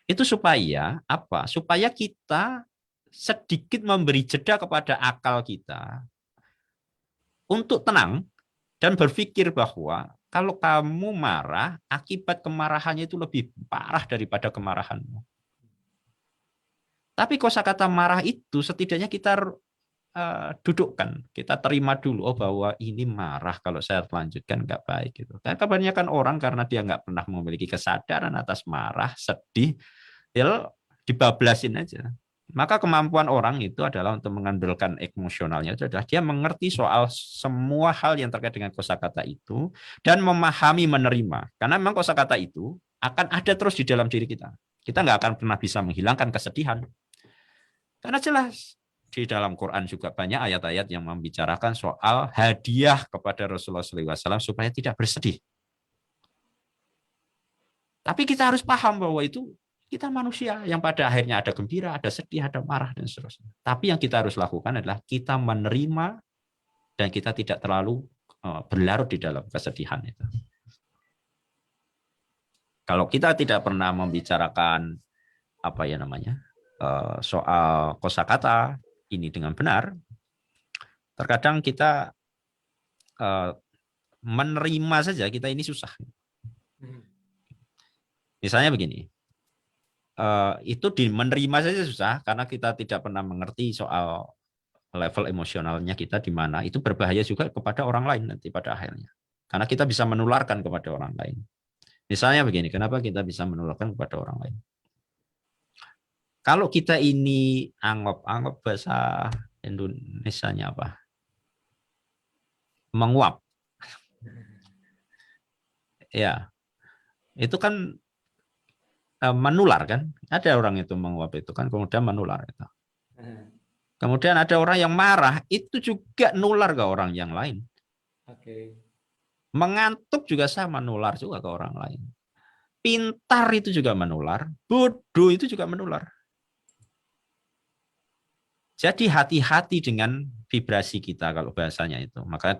Itu supaya apa? Supaya kita sedikit memberi jeda kepada akal kita untuk tenang dan berpikir bahwa kalau kamu marah, akibat kemarahannya itu lebih parah daripada kemarahanmu. Tapi kosakata marah itu setidaknya kita dudukkan, kita terima dulu, oh bahwa ini marah, kalau saya lanjutkan nggak baik gitu. Karena kebanyakan orang karena dia nggak pernah memiliki kesadaran atas marah, sedih, ya dibablasin aja. Maka kemampuan orang itu adalah untuk mengandalkan emosionalnya itu adalah dia mengerti soal semua hal yang terkait dengan kosakata itu dan memahami, menerima. Karena memang kosakata itu akan ada terus di dalam diri kita. Kita nggak akan pernah bisa menghilangkan kesedihan. Karena jelas di dalam Quran juga banyak ayat-ayat yang membicarakan soal hadiah kepada Rasulullah SAW supaya tidak bersedih. Tapi kita harus paham bahwa itu kita manusia yang pada akhirnya ada gembira, ada sedih, ada marah, dan seterusnya. Tapi yang kita harus lakukan adalah kita menerima dan kita tidak terlalu berlarut di dalam kesedihan itu. Kalau kita tidak pernah membicarakan soal kosakata ini dengan benar, terkadang kita menerima saja kita ini susah. Misalnya begini. Itu menerima saja susah karena kita tidak pernah mengerti soal level emosionalnya kita di mana. Itu berbahaya juga kepada orang lain nanti pada akhirnya. Karena kita bisa menularkan kepada orang lain. Misalnya begini, kenapa kita bisa menularkan kepada orang lain? Kalau kita ini anggap bahasa Indonesianya apa? Menguap. Ya, itu kan menular kan? Ada orang itu menguap itu kan, kemudian menular itu. Kemudian ada orang yang marah, itu juga nular ke orang yang lain. Mengantuk juga sama, menular juga ke orang lain. Pintar itu juga menular, bodoh itu juga menular. Jadi hati-hati dengan vibrasi kita kalau bahasanya itu. Maka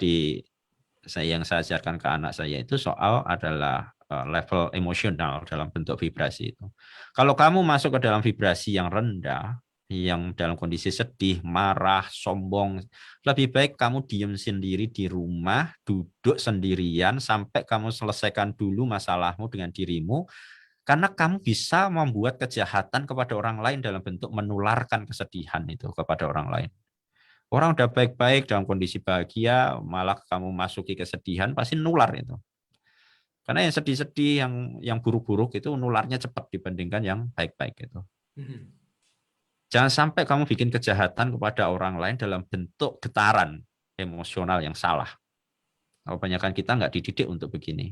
yang saya ajarkan ke anak saya itu soal adalah level emosional dalam bentuk vibrasi itu. Kalau kamu masuk ke dalam vibrasi yang rendah, yang dalam kondisi sedih, marah, sombong, lebih baik kamu diam sendiri di rumah, duduk sendirian sampai kamu selesaikan dulu masalahmu dengan dirimu. Karena kamu bisa membuat kejahatan kepada orang lain dalam bentuk menularkan kesedihan itu kepada orang lain. Orang udah baik-baik dalam kondisi bahagia, malah kamu masuki kesedihan, pasti nular itu. Karena yang sedih-sedih, yang buruk-buruk itu nularnya cepat dibandingkan yang baik-baik itu. Jangan sampai kamu bikin kejahatan kepada orang lain dalam bentuk getaran emosional yang salah. Kebanyakan kita nggak dididik untuk begini.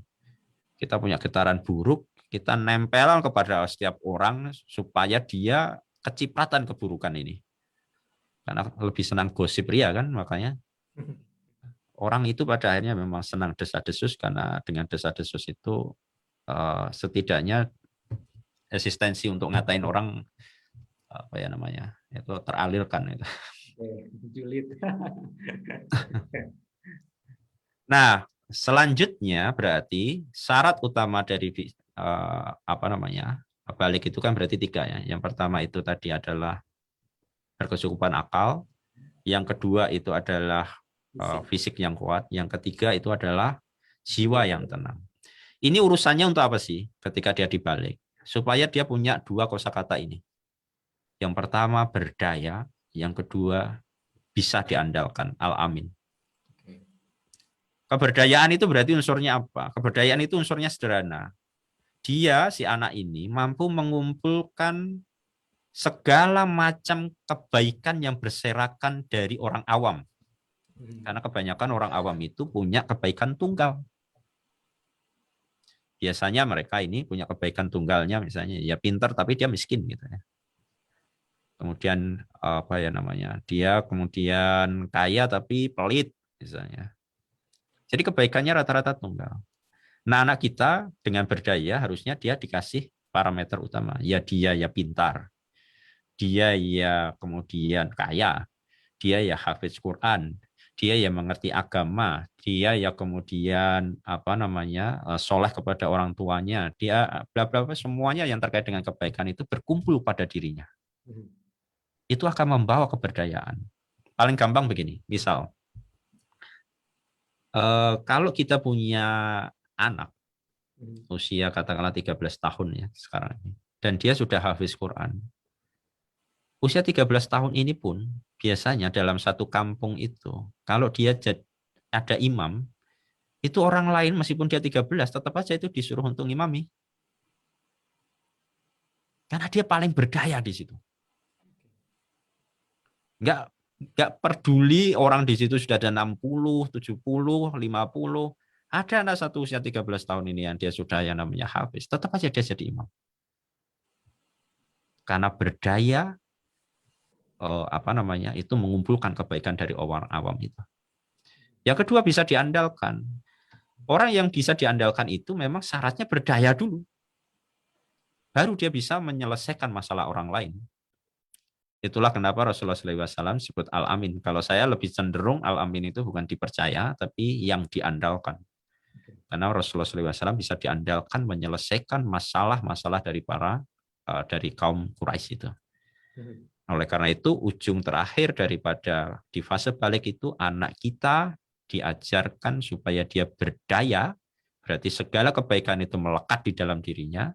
Kita punya getaran buruk, kita nempel kepada setiap orang supaya dia kecipratan keburukan ini. Karena lebih senang gosip ria kan, makanya orang itu pada akhirnya memang senang desas-desus, karena dengan desas-desus itu setidaknya eksistensi untuk ngatain orang apa ya namanya itu teralirkan itu. Julid. Nah, selanjutnya berarti syarat utama dari balik itu kan berarti 3 ya. Yang pertama itu tadi adalah berkecukupan akal, yang kedua itu adalah fisik yang kuat, yang ketiga itu adalah jiwa yang tenang. Ini urusannya untuk apa sih ketika dia dibalik? Supaya dia punya 2 kosakata ini. Yang pertama berdaya, yang kedua bisa diandalkan, al-amin. Keberdayaan itu berarti unsurnya apa? Keberdayaan itu unsurnya sederhana. Dia, si anak ini, mampu mengumpulkan segala macam kebaikan yang berserakan dari orang awam. Karena kebanyakan orang awam itu punya kebaikan tunggal. Biasanya mereka ini punya kebaikan tunggalnya, misalnya ya pintar tapi dia miskin gitu ya. Kemudian dia kemudian kaya tapi pelit misalnya. Jadi kebaikannya rata-rata tunggal. Nah, anak kita dengan berdaya harusnya dia dikasih parameter utama. Ya dia ya pintar. Dia ya kemudian kaya. Dia ya hafiz Quran. Dia ya mengerti agama. Dia ya kemudian soleh kepada orang tuanya. Dia bla bla semuanya yang terkait dengan kebaikan itu berkumpul pada dirinya. Itu akan membawa keberdayaan. Paling gampang begini, misal kalau kita punya anak usia katakanlah 13 tahun ya sekarang ini, dan dia sudah hafiz Quran. Usia 13 tahun ini pun biasanya dalam satu kampung itu, kalau dia ada imam, itu orang lain meskipun dia 13 tetap aja itu disuruh untuk imami. Karena dia paling berdaya di situ. Nggak peduli orang di situ sudah ada 60, 70, 50. Ada anak satu usia 13 tahun ini yang dia sudah yang namanya hafiz, tetap aja dia jadi imam. Karena berdaya itu mengumpulkan kebaikan dari orang awam itu. Yang kedua bisa diandalkan. Orang yang bisa diandalkan itu memang syaratnya berdaya dulu. Baru dia bisa menyelesaikan masalah orang lain. Itulah kenapa Rasulullah SAW sebut al-amin. Kalau saya lebih cenderung al-amin itu bukan dipercaya, tapi yang diandalkan. Karena Rasulullah SAW bisa diandalkan menyelesaikan masalah-masalah dari kaum Quraisy itu. Oleh karena itu, ujung terakhir daripada di fase balik itu, anak kita diajarkan supaya dia berdaya, berarti segala kebaikan itu melekat di dalam dirinya.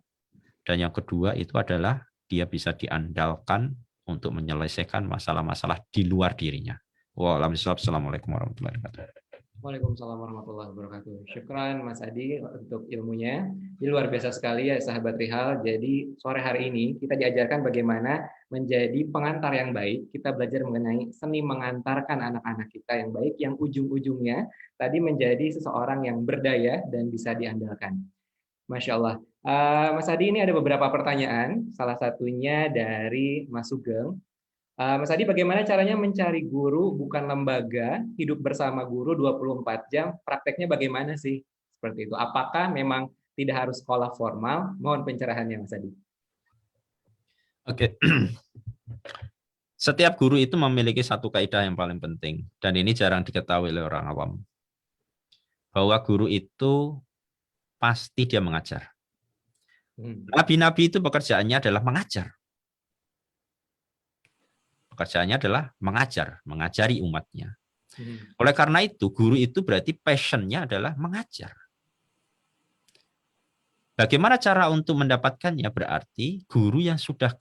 Dan yang kedua itu adalah dia bisa diandalkan untuk menyelesaikan masalah-masalah di luar dirinya. Wassalamualaikum warahmatullahi wabarakatuh. Waalaikumsalam warahmatullahi wabarakatuh. Syukran Mas Adi untuk ilmunya. Ini luar biasa sekali ya sahabat Rihal. Jadi sore hari ini kita diajarkan bagaimana menjadi pengantar yang baik. Kita belajar mengenai seni mengantarkan anak-anak kita yang baik, yang ujung-ujungnya tadi menjadi seseorang yang berdaya dan bisa diandalkan. Masya Allah. Mas Adi, ini ada beberapa pertanyaan. Salah satunya dari Mas Sugeng. Mas Adi, bagaimana caranya mencari guru bukan lembaga, hidup bersama guru 24 jam, prakteknya bagaimana sih? Seperti itu. Apakah memang tidak harus sekolah formal? Mohon pencerahannya, Mas Adi. Oke. Setiap guru itu memiliki satu kaidah yang paling penting, dan ini jarang diketahui oleh orang awam. Bahwa guru itu pasti dia mengajar. Nabi-nabi itu pekerjaannya adalah mengajar. Pekerjaannya adalah mengajar, mengajari umatnya. Oleh karena itu, guru itu berarti passion-nya adalah mengajar. Bagaimana cara untuk mendapatkannya? Berarti guru yang sudah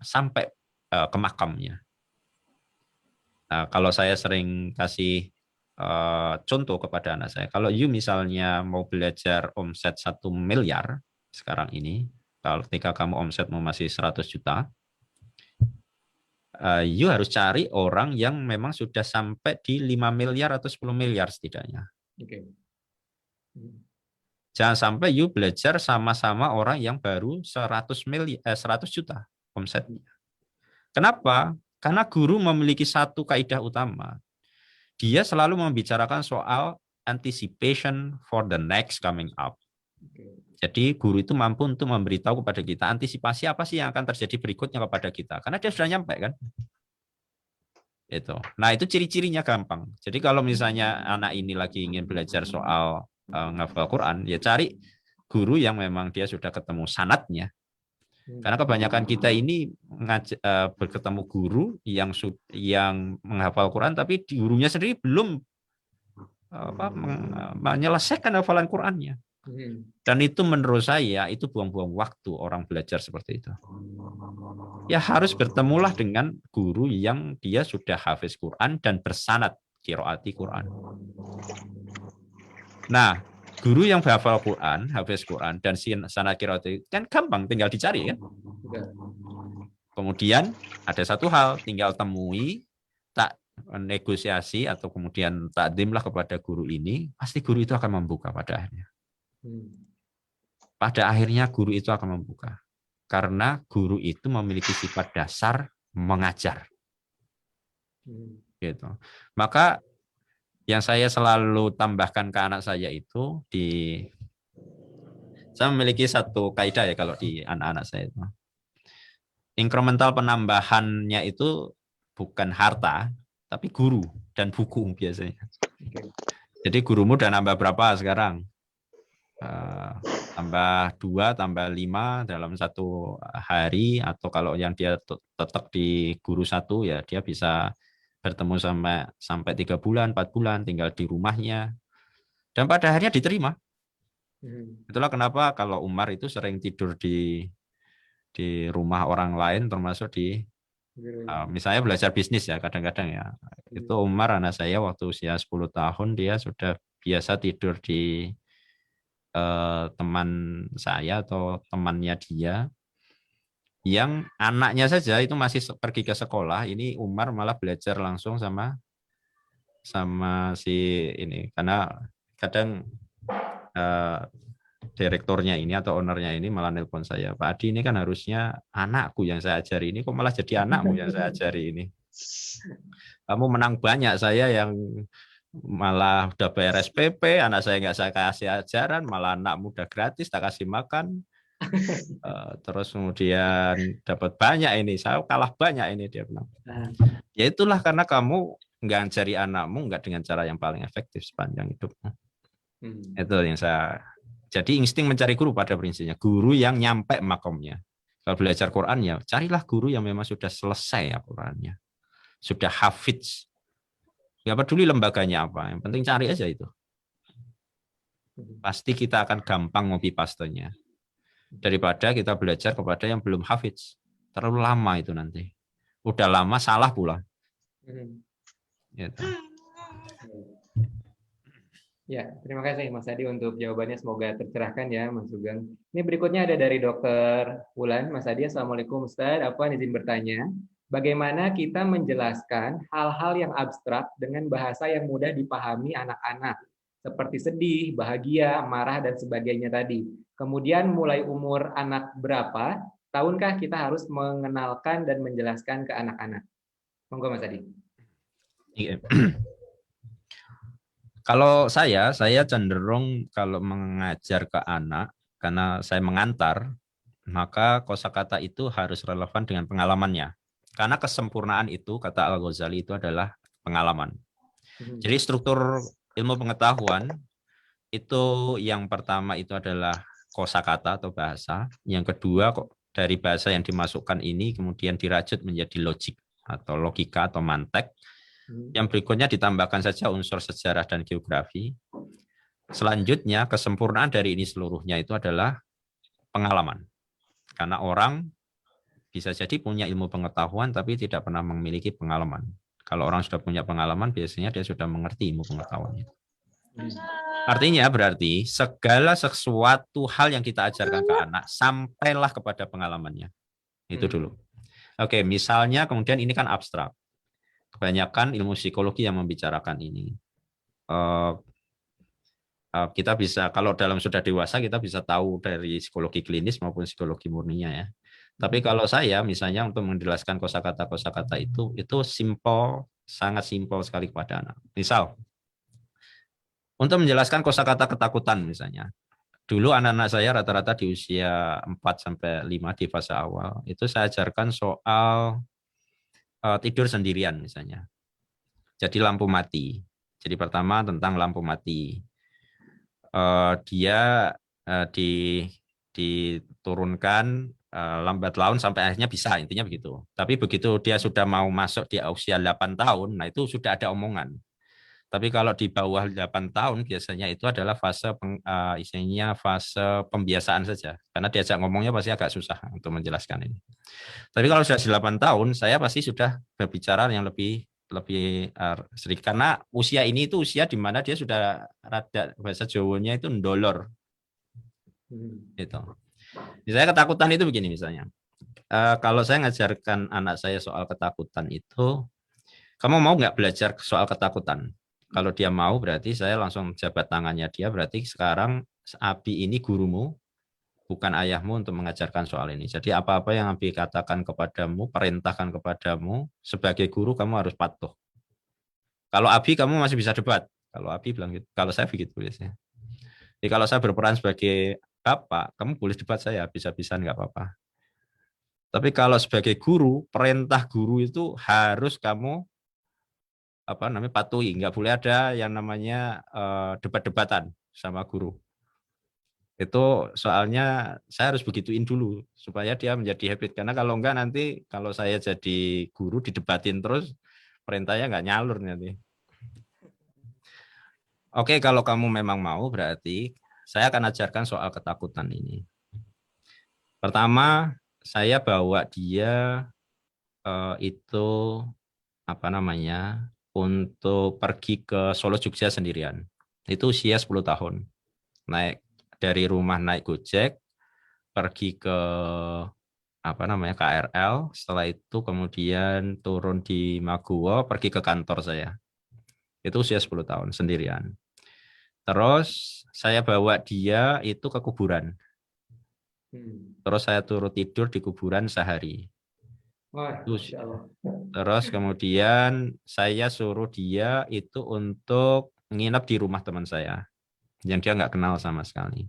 sampai ke makamnya. Nah, kalau saya sering kasih contoh kepada anak saya, kalau you misalnya mau belajar omset 1 miliar sekarang ini, kalau ketika kamu omsetmu masih 100 juta, you harus cari orang yang memang sudah sampai di 5 miliar atau 10 miliar setidaknya. Okay. Jangan sampai you belajar sama-sama orang yang baru 100 juta omsetnya. Kenapa? Karena guru memiliki satu kaidah utama. Dia selalu membicarakan soal anticipation for the next coming up. Okay. Jadi guru itu mampu untuk memberitahu kepada kita antisipasi apa sih yang akan terjadi berikutnya kepada kita. Karena dia sudah nyampe kan. Itu. Nah itu ciri-cirinya gampang. Jadi kalau misalnya anak ini lagi ingin belajar soal menghafal Quran, ya cari guru yang memang dia sudah ketemu sanatnya. Karena kebanyakan kita ini berketemu guru yang menghafal Quran, tapi gurunya sendiri belum menyelesaikan hafalan Qurannya. Dan itu menurut saya itu buang-buang waktu orang belajar seperti itu. Ya harus bertemulah dengan guru yang dia sudah hafiz Quran dan bersanad qiraati Quran. Nah, guru yang hafal Quran, hafiz Quran dan sanad qiraati kan gampang, tinggal dicari kan. Kemudian ada satu hal, tinggal temui, tak negosiasi atau kemudian takdimlah kepada guru ini, pasti guru itu akan membuka pada akhirnya. Pada akhirnya guru itu akan membuka. Karena guru itu memiliki sifat dasar mengajar. Gitu. Maka yang saya selalu tambahkan ke anak saya itu saya memiliki satu kaidah ya kalau di anak-anak saya itu. Incremental penambahannya itu bukan harta, tapi guru dan buku biasanya. Jadi gurumu udah nambah berapa sekarang? Tambah 2, tambah 5 dalam satu hari, atau kalau yang dia tetap di guru 1 ya dia bisa bertemu sampai 3 bulan, 4 bulan tinggal di rumahnya dan pada akhirnya diterima. Itulah kenapa kalau Umar itu sering tidur di rumah orang lain, termasuk di misalnya belajar bisnis ya kadang-kadang ya. Itu Umar anak saya waktu usia 10 tahun dia sudah biasa tidur di teman saya atau temannya dia yang anaknya saja itu masih pergi ke sekolah. Ini Umar malah belajar langsung sama si ini, karena kadang direkturnya ini atau ownernya ini malah nelpon saya, Pak Adi ini kan harusnya anakku yang saya ajari ini, kok malah jadi anakmu yang saya ajari ini. Kamu menang banyak, saya yang malah udah bayar SPP, anak saya nggak saya kasih ajaran, malah anakmu udah gratis, tak kasih makan. Terus kemudian dapat banyak ini, saya kalah banyak ini, dia bilang. Ya itulah karena kamu nggak ngajari anakmu nggak dengan cara yang paling efektif sepanjang hidupmu. Itu yang saya. Jadi insting mencari guru pada prinsipnya guru yang nyampe makomnya. Kalau belajar Quran ya carilah guru yang memang sudah selesai Qurannya, sudah hafidz. Nggak peduli lembaganya apa, yang penting cari aja itu. Pasti kita akan gampang ngopi pastanya. Daripada kita belajar kepada yang belum hafidz. Terlalu lama itu nanti. Udah lama salah pula. Gitu. Ya, terima kasih Mas Adi untuk jawabannya. Semoga tercerahkan ya Mas Sugeng. Ini berikutnya ada dari Dokter Wulan. Mas Adi, Assalamualaikum Ustaz. Apa izin bertanya? Bagaimana kita menjelaskan hal-hal yang abstrak dengan bahasa yang mudah dipahami anak-anak? Seperti sedih, bahagia, marah, dan sebagainya tadi. Kemudian mulai umur anak berapa, tahunkah kita harus mengenalkan dan menjelaskan ke anak-anak? Monggo Mas Adi. Iya. Kalau saya cenderung kalau mengajar ke anak, karena saya mengantar, maka kosakata itu harus relevan dengan pengalamannya. Karena kesempurnaan itu, kata Al-Ghazali, itu adalah pengalaman. Jadi struktur ilmu pengetahuan, itu yang pertama itu adalah kosakata atau bahasa. Yang kedua, kok dari bahasa yang dimasukkan ini kemudian dirajut menjadi logik atau logika atau mantek. Yang berikutnya ditambahkan saja unsur sejarah dan geografi. Selanjutnya kesempurnaan dari ini seluruhnya itu adalah pengalaman. Karena orang bisa jadi punya ilmu pengetahuan tapi tidak pernah memiliki pengalaman. Kalau orang sudah punya pengalaman biasanya dia sudah mengerti ilmu pengetahuannya. Artinya berarti segala sesuatu hal yang kita ajarkan ke anak sampailah kepada pengalamannya. Itu dulu. Oke, misalnya kemudian ini kan abstrak. Kebanyakan ilmu psikologi yang membicarakan ini. Kita bisa, kalau dalam sudah dewasa, kita bisa tahu dari psikologi klinis maupun psikologi murninya ya. Tapi kalau saya, misalnya untuk menjelaskan kosakata itu simple, sangat simpel sekali kepada anak. Misal, untuk menjelaskan kosakata ketakutan misalnya. Dulu anak-anak saya rata-rata di usia 4-5 di fase awal, itu saya ajarkan soal tidur sendirian misalnya. Jadi lampu mati. Jadi pertama tentang lampu mati. Dia diturunkan lambat laun sampai akhirnya bisa, intinya begitu. Tapi begitu dia sudah mau masuk di usia 8 tahun, nah itu sudah ada omongan. Tapi kalau di bawah 8 tahun biasanya itu adalah fase fase pembiasaan saja. Karena diajak ngomongnya pasti agak susah untuk menjelaskan ini. Tapi kalau sudah 8 tahun, saya pasti sudah berbicara yang lebih sedikit. Karena usia ini itu usia di mana dia sudah rada, bahasa Jawanya itu ndolor. Gitu. Misalnya ketakutan itu begini misalnya. Kalau saya ngajarkan anak saya soal ketakutan itu, kamu mau nggak belajar soal ketakutan? Kalau dia mau berarti saya langsung jabat tangannya dia, berarti sekarang Abi ini gurumu, bukan ayahmu untuk mengajarkan soal ini. Jadi apa-apa yang Abi katakan kepadamu, perintahkan kepadamu, sebagai guru kamu harus patuh. Kalau Abi kamu masih bisa debat. Kalau Abi bilang gitu, kalau saya begitu biasanya. Jadi kalau saya berperan sebagai bapak, kamu boleh debat saya, bisa-bisa nggak apa-apa. Tapi kalau sebagai guru, perintah guru itu harus kamu patuhi, nggak boleh ada yang namanya debat-debatan sama guru. Itu soalnya saya harus begituin dulu supaya dia menjadi habit, karena kalau enggak nanti kalau saya jadi guru didebatin terus perintahnya nggak nyalur nanti. Oke, kalau kamu memang mau berarti saya akan ajarkan soal ketakutan ini. Pertama, saya bawa dia untuk pergi ke Solo Jogja sendirian. Itu usia 10 tahun. Naik dari rumah naik Gojek, pergi ke KRL, setelah itu kemudian turun di Maguwo, pergi ke kantor saya. Itu usia 10 tahun sendirian. Terus saya bawa dia itu ke kuburan. Terus saya turut tidur di kuburan sehari. Terus kemudian saya suruh dia itu untuk nginep di rumah teman saya yang dia nggak kenal sama sekali.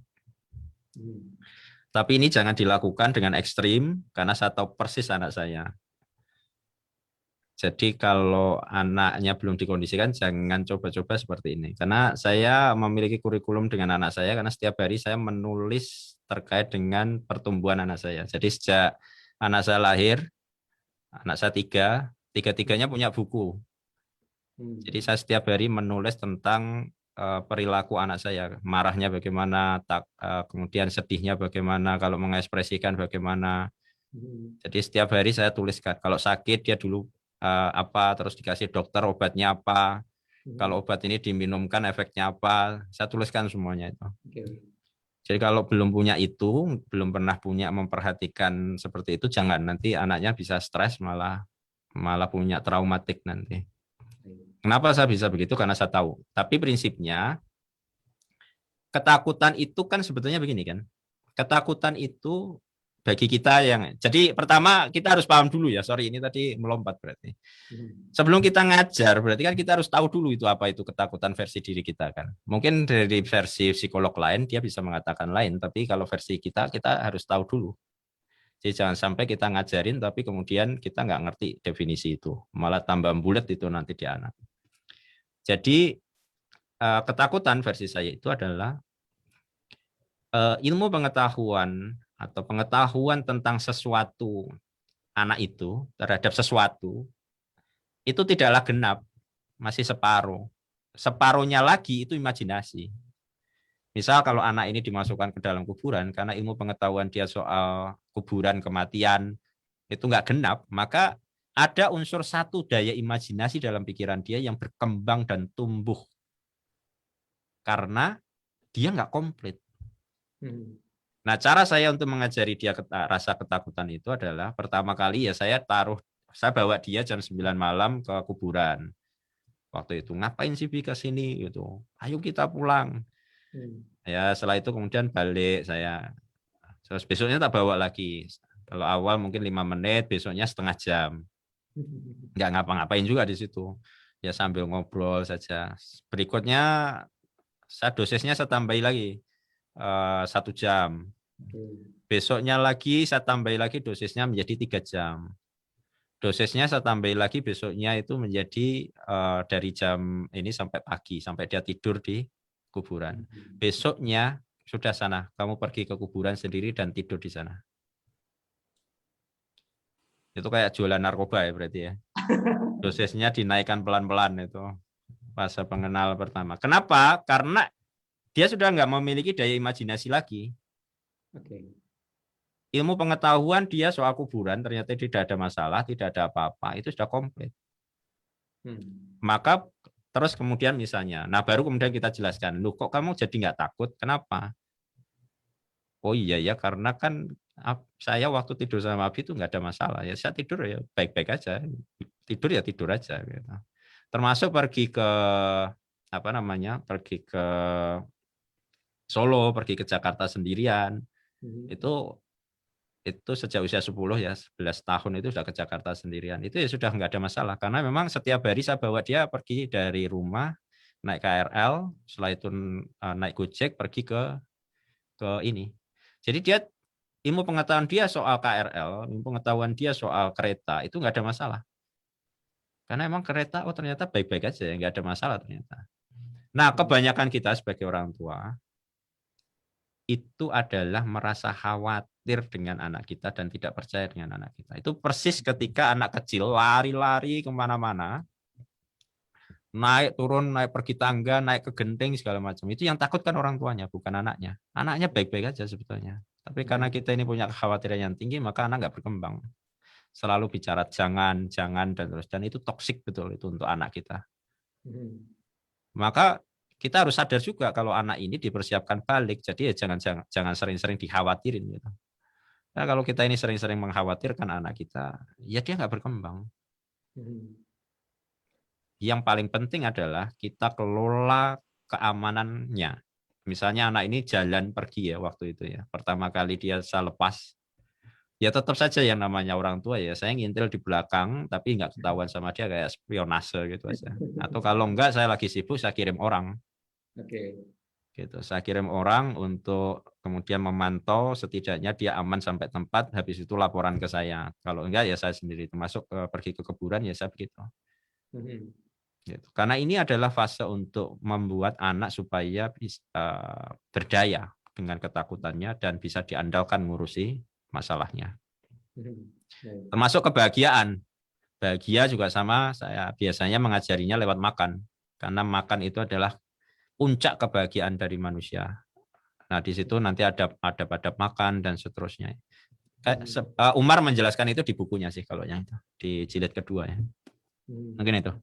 Tapi ini jangan dilakukan dengan ekstrim karena saya tahu persis anak saya. Jadi kalau anaknya belum dikondisikan jangan coba-coba seperti ini. Karena saya memiliki kurikulum dengan anak saya karena setiap hari saya menulis terkait dengan pertumbuhan anak saya. Jadi sejak anak saya lahir, anak saya tiga-tiganya punya buku. Jadi saya setiap hari menulis tentang perilaku anak saya, marahnya bagaimana, kemudian sedihnya bagaimana, kalau mengekspresikan bagaimana. Jadi setiap hari saya tuliskan. Kalau sakit dia dulu terus dikasih dokter obatnya apa. Kalau obat ini diminumkan efeknya apa, saya tuliskan semuanya itu. Oke. Jadi kalau belum punya itu, belum pernah punya memperhatikan seperti itu, jangan, nanti anaknya bisa stres, malah punya traumatik nanti. Kenapa saya bisa begitu? Karena saya tahu. Tapi prinsipnya ketakutan itu kan sebetulnya begini kan. Ketakutan itu bagi kita yang, jadi pertama kita harus paham dulu ya, sorry ini tadi melompat berarti. Sebelum kita ngajar, berarti kan kita harus tahu dulu itu apa itu ketakutan versi diri kita kan. Mungkin dari versi psikolog lain dia bisa mengatakan lain, tapi kalau versi kita harus tahu dulu. Jadi jangan sampai kita ngajarin tapi kemudian kita nggak ngerti definisi itu, malah tambah bulat itu nanti di anak. Jadi ketakutan versi saya itu adalah ilmu pengetahuan atau pengetahuan tentang sesuatu anak itu terhadap sesuatu itu tidaklah genap, masih separuh. Separuhnya lagi itu imajinasi. Misal kalau anak ini dimasukkan ke dalam kuburan karena ilmu pengetahuan dia soal kuburan, kematian itu nggak genap, maka ada unsur satu daya imajinasi dalam pikiran dia yang berkembang dan tumbuh karena dia nggak komplit. Nah, cara saya untuk mengajari dia rasa ketakutan itu adalah pertama kali ya saya bawa dia jam 9 malam ke kuburan. Waktu itu ngapain sih Bi ke sini gitu. Ayo kita pulang. Ya, setelah itu kemudian balik saya. Terus besoknya tak bawa lagi. Kalau awal mungkin 5 menit, besoknya setengah jam. Nggak ngapa-ngapain juga di situ. Ya sambil ngobrol saja. Berikutnya dosisnya saya tambahi lagi 1 jam. Besoknya lagi saya tambahi lagi dosisnya menjadi 3 jam. Dosisnya saya tambahi lagi besoknya itu menjadi dari jam ini sampai pagi, sampai dia tidur di kuburan. Besoknya sudah sana, kamu pergi ke kuburan sendiri dan tidur di sana. Itu kayak jualan narkoba ya berarti ya. Dosisnya dinaikkan pelan-pelan itu. Fase pengenal pertama. Kenapa? Karena dia sudah nggak memiliki daya imajinasi lagi. Ilmu pengetahuan dia soal kuburan ternyata tidak ada masalah, tidak ada apa-apa, itu sudah komplit. Maka terus kemudian misalnya, nah baru kemudian kita jelaskan, loh kok kamu jadi nggak takut? Kenapa? Oh iya ya, karena kan saya waktu tidur sama Abi itu nggak ada masalah, ya saya tidur ya baik-baik aja, tidur ya tidur aja. Gitu. Termasuk pergi ke pergi ke Solo, pergi ke Jakarta sendirian, itu sejak usia 10 ya, 11 tahun itu sudah ke Jakarta sendirian. Itu ya sudah nggak ada masalah. Karena memang setiap hari saya bawa dia pergi dari rumah, naik KRL, setelah itu naik Gojek, pergi ke ini. Jadi dia, ilmu pengetahuan dia soal KRL, ilmu pengetahuan dia soal kereta, itu nggak ada masalah. Karena emang kereta, oh ternyata baik-baik aja, nggak ada masalah ternyata. Nah, kebanyakan kita sebagai orang tua, itu adalah merasa khawatir dengan anak kita dan tidak percaya dengan anak kita. Itu persis ketika anak kecil lari-lari kemana-mana, naik turun, naik pergi tangga, naik ke genting segala macam. Itu yang takut kan orang tuanya, bukan anaknya. Anaknya baik-baik aja sebetulnya. Tapi karena kita ini punya kekhawatiran yang tinggi, maka anak nggak berkembang. Selalu bicara jangan, dan terus. Dan itu toksik betul itu untuk anak kita. Maka kita harus sadar juga kalau anak ini dipersiapkan balik, jadi ya jangan sering-sering dikhawatirin gitu. Nah, kalau kita ini sering-sering mengkhawatirkan anak kita, ya dia nggak berkembang. Yang paling penting adalah kita kelola keamanannya. Misalnya anak ini jalan pergi ya waktu itu ya, pertama kali dia saya lepas, ya tetap saja yang namanya orang tua ya, saya ngintil di belakang, tapi nggak ketahuan sama dia kayak spionase gitu aja. Atau kalau enggak saya lagi sibuk, saya kirim orang. Gitu. Saya kirim orang untuk kemudian memantau setidaknya dia aman sampai tempat, habis itu laporan ke saya. Kalau enggak ya saya sendiri, termasuk pergi ke kuburan ya saya begitu. Gitu. Karena ini adalah fase untuk membuat anak supaya berdaya dengan ketakutannya dan bisa diandalkan ngurusi masalahnya. Termasuk kebahagiaan. Bahagia juga sama, saya biasanya mengajarinya lewat makan. Karena makan itu adalah puncak kebahagiaan dari manusia. Nah, di situ nanti ada makan dan seterusnya. Umar menjelaskan itu di bukunya sih kalau yang itu, di jilid kedua ya. Mungkin itu.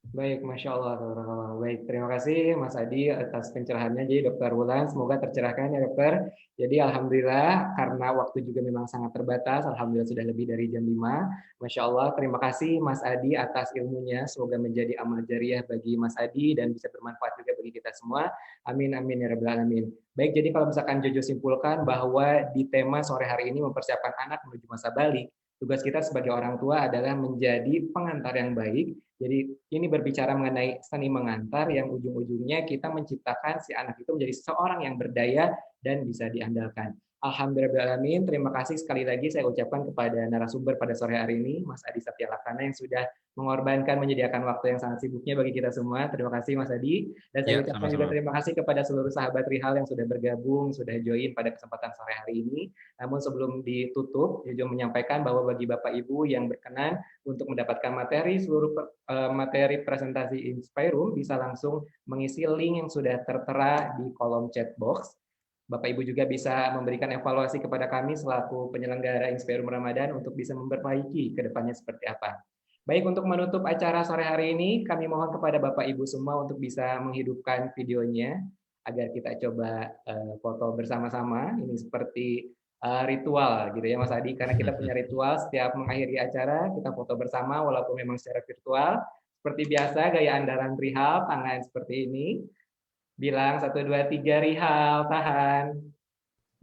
Baik, Masya Allah, tabarakallah. Baik, terima kasih Mas Adi atas pencerahannya. Jadi Dokter Wulan, semoga tercerahkan ya dokter. Jadi Alhamdulillah, karena waktu juga memang sangat terbatas, Alhamdulillah sudah lebih dari jam 5. Masya Allah, terima kasih Mas Adi atas ilmunya. Semoga menjadi amal jariah bagi Mas Adi dan bisa bermanfaat juga bagi kita semua. Amin, amin, ya Rabbal Alamin. Baik, jadi kalau misalkan Jojo simpulkan bahwa di tema sore hari ini mempersiapkan anak menuju masa balik, tugas kita sebagai orang tua adalah menjadi pengantar yang baik. Jadi ini berbicara mengenai seni mengantar yang ujung-ujungnya kita menciptakan si anak itu menjadi seorang yang berdaya dan bisa diandalkan. Alhamdulillahirrahmanirrahim. Terima kasih sekali lagi saya ucapkan kepada narasumber pada sore hari ini, Mas Adi Satya Laksana yang sudah mengorbankan menyediakan waktu yang sangat sibuknya bagi kita semua. Terima kasih Mas Adi. Dan saya Ya, ucapkan sama-sama. juga terima kasih kepada seluruh sahabat Rihal yang sudah bergabung, sudah join pada kesempatan sore hari ini. Namun sebelum ditutup, Jojo menyampaikan bahwa bagi Bapak Ibu yang berkenan untuk mendapatkan materi seluruh materi presentasi Inspirum bisa langsung mengisi link yang sudah tertera di kolom chat box. Bapak Ibu juga bisa memberikan evaluasi kepada kami selaku penyelenggara Inspirum Ramadan untuk bisa memperbaiki ke depannya seperti apa. Baik, untuk menutup acara sore hari ini, kami mohon kepada Bapak Ibu semua untuk bisa menghidupkan videonya agar kita coba foto bersama-sama. Ini seperti ritual gitu ya Mas Adi, karena kita punya ritual setiap mengakhiri acara kita foto bersama walaupun memang secara virtual. Seperti biasa gaya andalan Rihal, tangan seperti ini. Bilang 1 2 3 Rihal, tahan.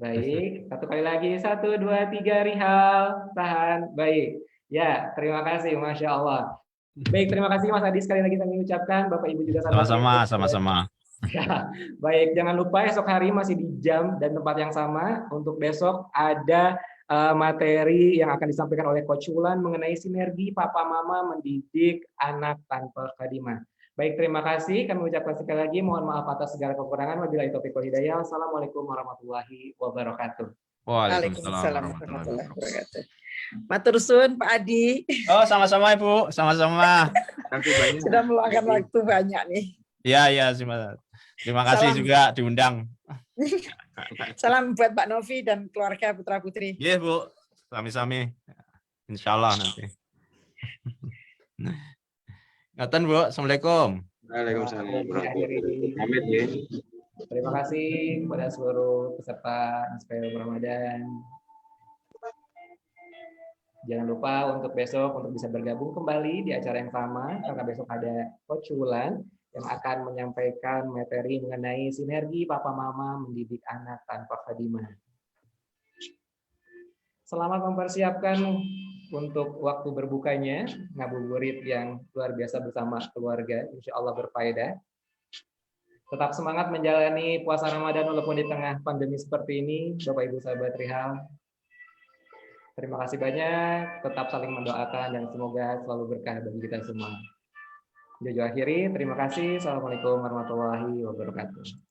Baik, satu kali lagi 1 2 3 Rihal, tahan. Baik. Ya, terima kasih, Masya Allah. Baik, terima kasih Mas Adi sekali lagi kami ucapkan. Bapak Ibu juga Sama-sama. Ya, baik, jangan lupa esok hari masih di jam dan tempat yang sama. Untuk besok ada materi yang akan disampaikan oleh Coach Wulan mengenai sinergi papa mama mendidik anak tanpa khadimah. Baik, terima kasih. Kami ucapkan sekali lagi mohon maaf atas segala kekurangan. Wabillahi taufiq wal hidayah. Wassalamualaikum warahmatullahi wabarakatuh. Waalaikumsalam warahmatullahi wabarakatuh. Matur suwun Pak Adi. Oh, sama-sama Ibu, sama-sama. Sudah meluangkan waktu banyak nih. Ya, terima kasih Salam. juga diundang. Salam buat Pak Novi dan keluarga putra putri. Iya Bu, sami-sami. Insya Allah nanti. Ngaten Bu, Assalamualaikum. Waalaikumsalam warahmatullahi wabarakatuh. Terima kasih kepada seluruh peserta Inspirum Ramadan. Jangan lupa untuk besok untuk bisa bergabung kembali di acara yang sama karena besok ada Coach Wulan yang akan menyampaikan materi mengenai sinergi papa mama mendidik anak tanpa khadimah. Selamat mempersiapkan untuk waktu berbukanya, ngabuburit yang luar biasa bersama keluarga, insya Allah berfaedah. Tetap semangat menjalani puasa Ramadan walaupun di tengah pandemi seperti ini, Bapak Ibu sahabat Rihal. Terima kasih banyak, tetap saling mendoakan dan semoga selalu berkah bagi kita semua. Jojo akhiri, terima kasih. Assalamualaikum warahmatullahi wabarakatuh.